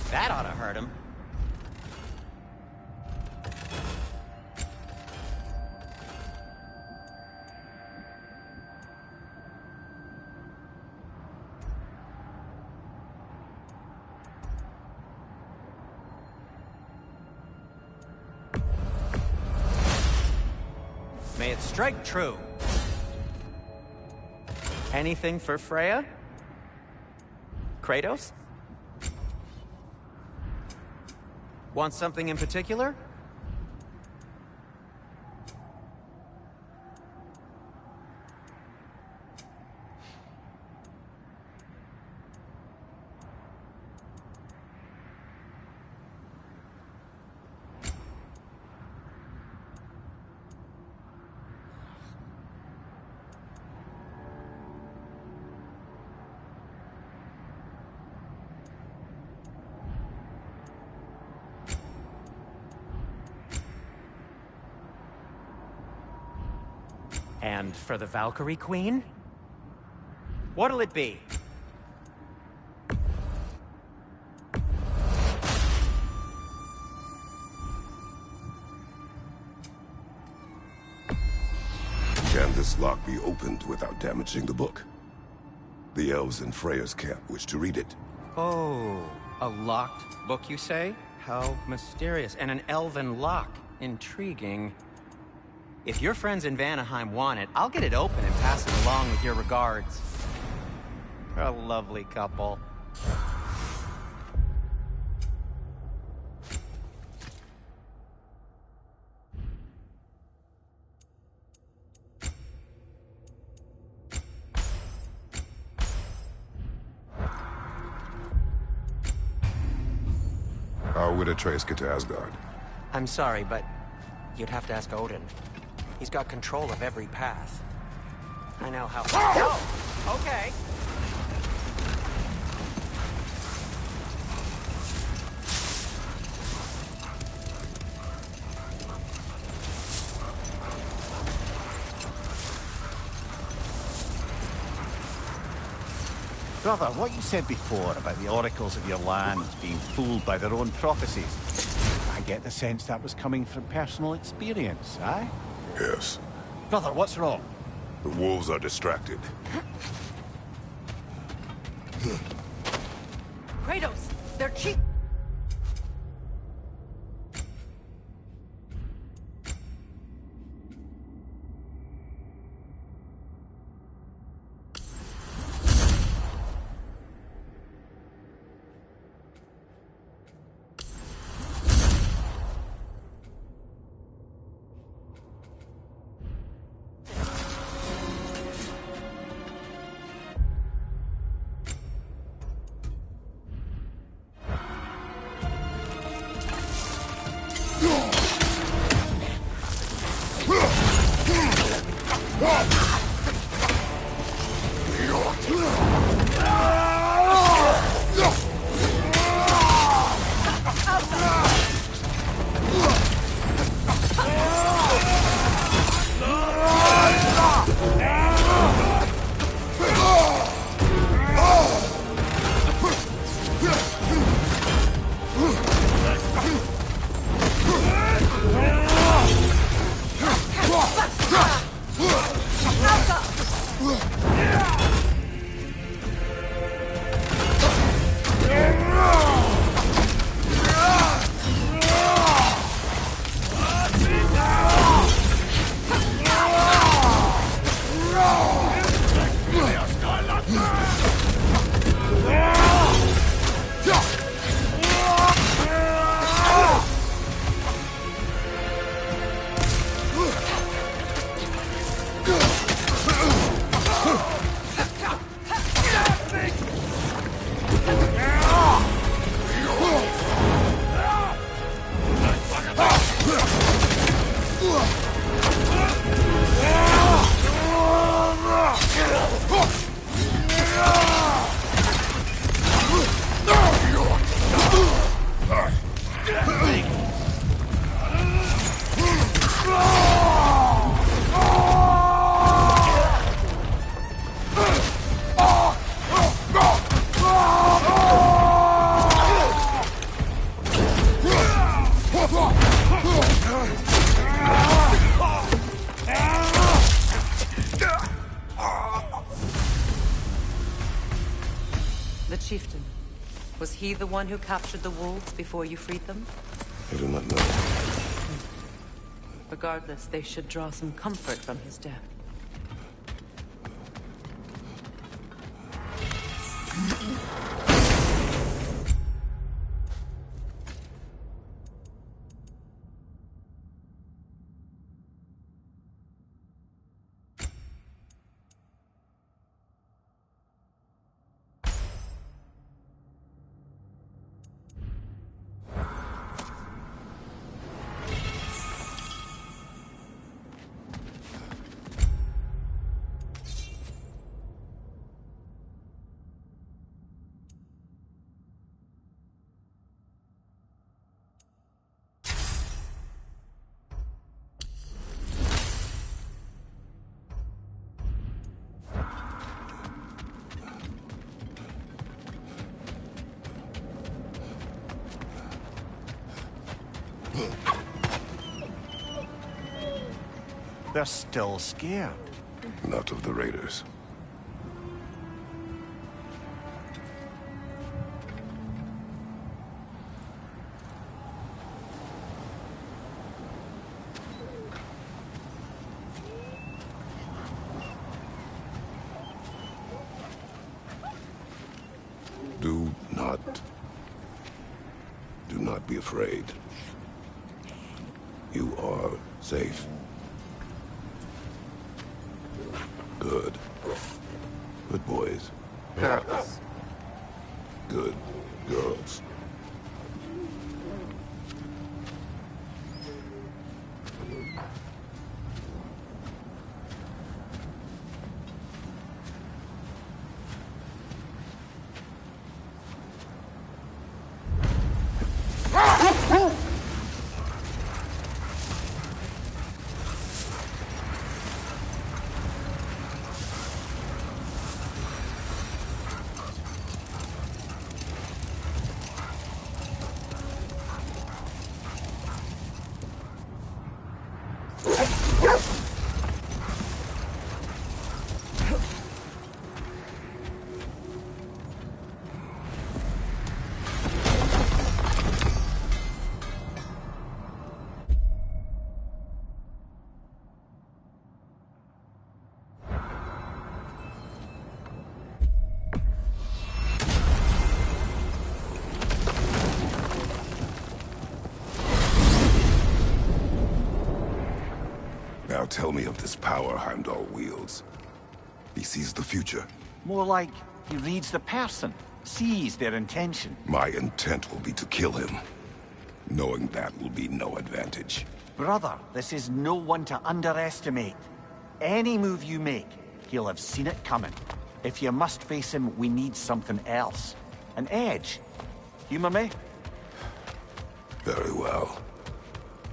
That ought to hurt him. May it strike true. Anything for Freya? Kratos? Want something in particular? And for the Valkyrie Queen? What'll it be? Can this lock be opened without damaging the book? The elves in Freya's camp wish to read it. Oh, a locked book, you say? How mysterious. And an elven lock. Intriguing. If your friends in Vanaheim want it, I'll get it open and pass it along with your regards. A lovely couple. How would Atreus get to Asgard? I'm sorry, but you'd have to ask Odin. He's got control of every path. I know how... Oh! Okay. Brother, what you said before about the oracles of your lands being fooled by their own prophecies, I get the sense that was coming from personal experience, aye? Yes. Brother, what's wrong? The wolves are distracted. Kratos, they're cheap. The chieftain. Was he the one who captured the wolves before you freed them? I do not know. Regardless, they should draw some comfort from his death. They're still scared. Not of the raiders. Do not be afraid. You are safe. Good. Good boys. Girls. Good girls. Now tell me of this power Heimdall wields. He sees the future. More like he reads the person, sees their intention. My intent will be to kill him. Knowing that will be no advantage. Brother, this is no one to underestimate. Any move you make, he'll have seen it coming. If you must face him, we need something else. An edge. Humor me? Very well.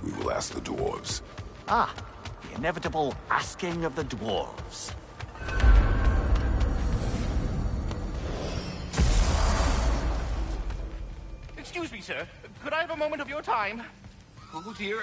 We will ask the dwarves. Ah, the inevitable asking of the dwarves. Excuse me, sir. Could I have a moment of your time? Oh dear,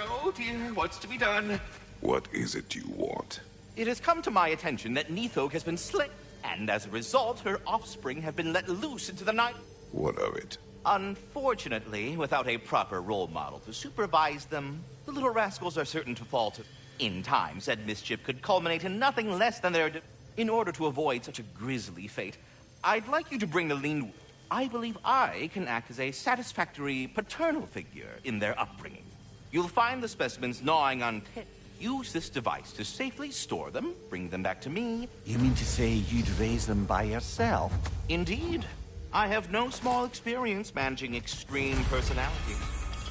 what's to be done? What is it you want? It has come to my attention that Nithog has been slain, and as a result, her offspring have been let loose into the night. What of it? Unfortunately, without a proper role model to supervise them, the little rascals are certain to fall to... In time, said mischief could culminate in nothing less than their... In order to avoid such a grisly fate, I'd like you to bring the lean... I believe I can act as a satisfactory paternal figure in their upbringing. You'll find the specimens gnawing on pit. Use this device to safely store them, bring them back to me. You mean to say you'd raise them by yourself? Indeed. I have no small experience managing extreme personalities.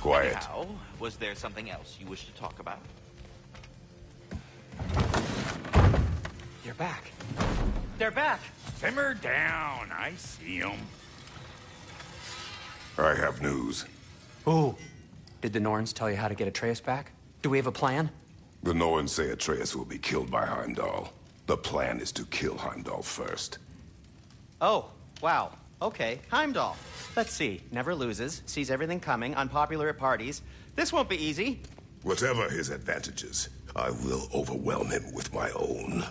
Quiet. Anyhow, was there something else you wish to talk about? You're back. They're back. Simmer down. I see them. I have news. Oh. Did the Norns tell you how to get Atreus back? Do we have a plan? The Norns say Atreus will be killed by Heimdall. The plan is to kill Heimdall first. Oh, wow. Okay, Heimdall. Let's see. Never loses, sees everything coming, unpopular at parties. This won't be easy. Whatever his advantages, I will overwhelm him with my own.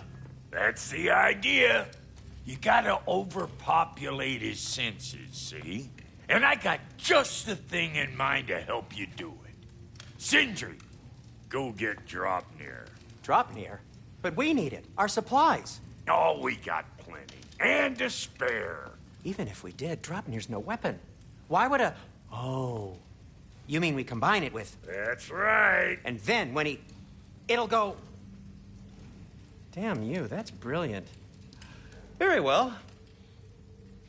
That's the idea. You gotta overpopulate his senses, see? And I got just the thing in mind to help you do it. Sindri, go get Dropnir. Dropnir? But we need it. Our supplies. Oh, we got plenty. And to spare. Even if we did, Dropnir's no weapon. Why would a... Oh. You mean we combine it with... That's right. And then when he... It'll go... Damn you, that's brilliant. Very well.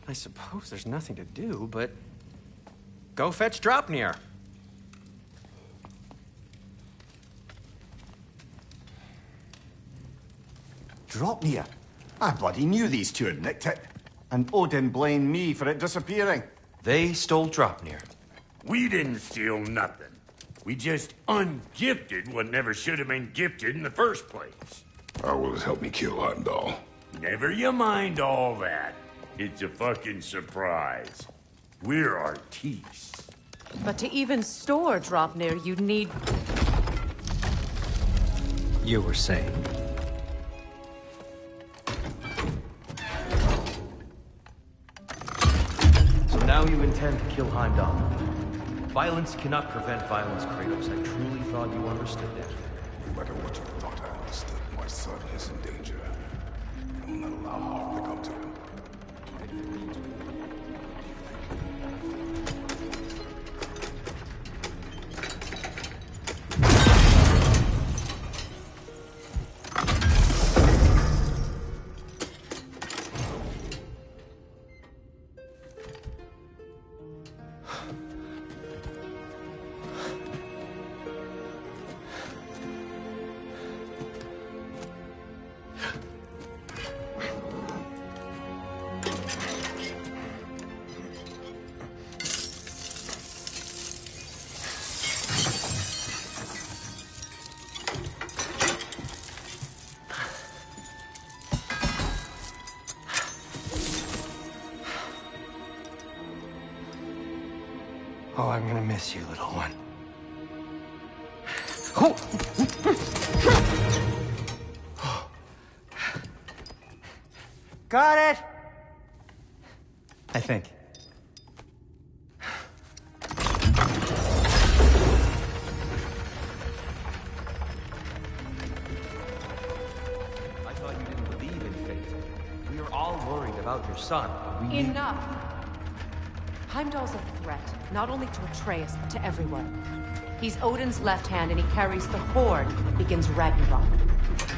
I suppose there's nothing to do, but... Go fetch Dropnir. Dropnir? I bloody knew these two had nicked it. And Odin blamed me for it disappearing. They stole Dropnir. We didn't steal nothing. We just ungifted what never should have been gifted in the first place. How will it help me kill Heimdall? Never you mind all that. It's a fucking surprise. We're artistes. But to even store Dropnir, you'd need... You were saying? So now you intend to kill Heimdall. Violence cannot prevent violence, Kratos. I truly thought you understood that. No matter what you thought I understood, my son is in danger. I will not allow harm to come to him. Oh, I'm gonna miss you, little one. Got it! I think. I thought you didn't believe in fate. We were all worried about your son. Enough! Heimdall's a threat, not only to Atreus, but to everyone. He's Odin's left hand, and he carries the Horde that begins Ragnarok.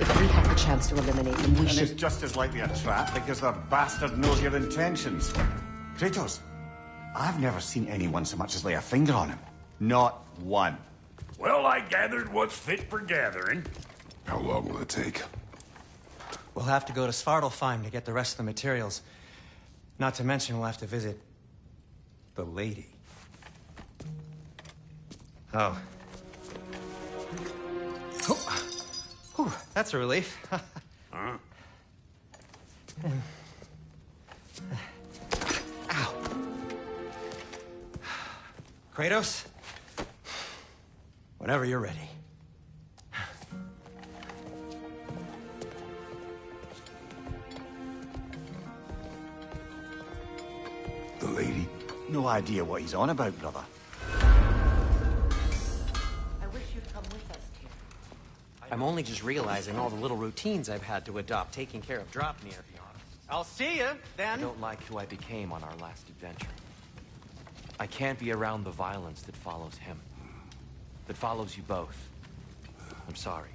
If we have the chance to eliminate him, we should... And it's just as likely a trap because the bastard knows your intentions. Kratos, I've never seen anyone so much as lay a finger on him. Not one. Well, I gathered what's fit for gathering. How long will it take? We'll have to go to Svartalfheim to get the rest of the materials. Not to mention we'll have to visit... the lady. Oh. Whew, that's a relief. Huh? Ow. Kratos? Whenever you're ready. The lady? No idea what he's on about, brother. I wish you'd come with us, Tyr. I'm only just realizing all the little routines I've had to adopt taking care of Dropnir. I'll see you, then. I don't like who I became on our last adventure. I can't be around the violence that follows him. That follows you both. I'm sorry.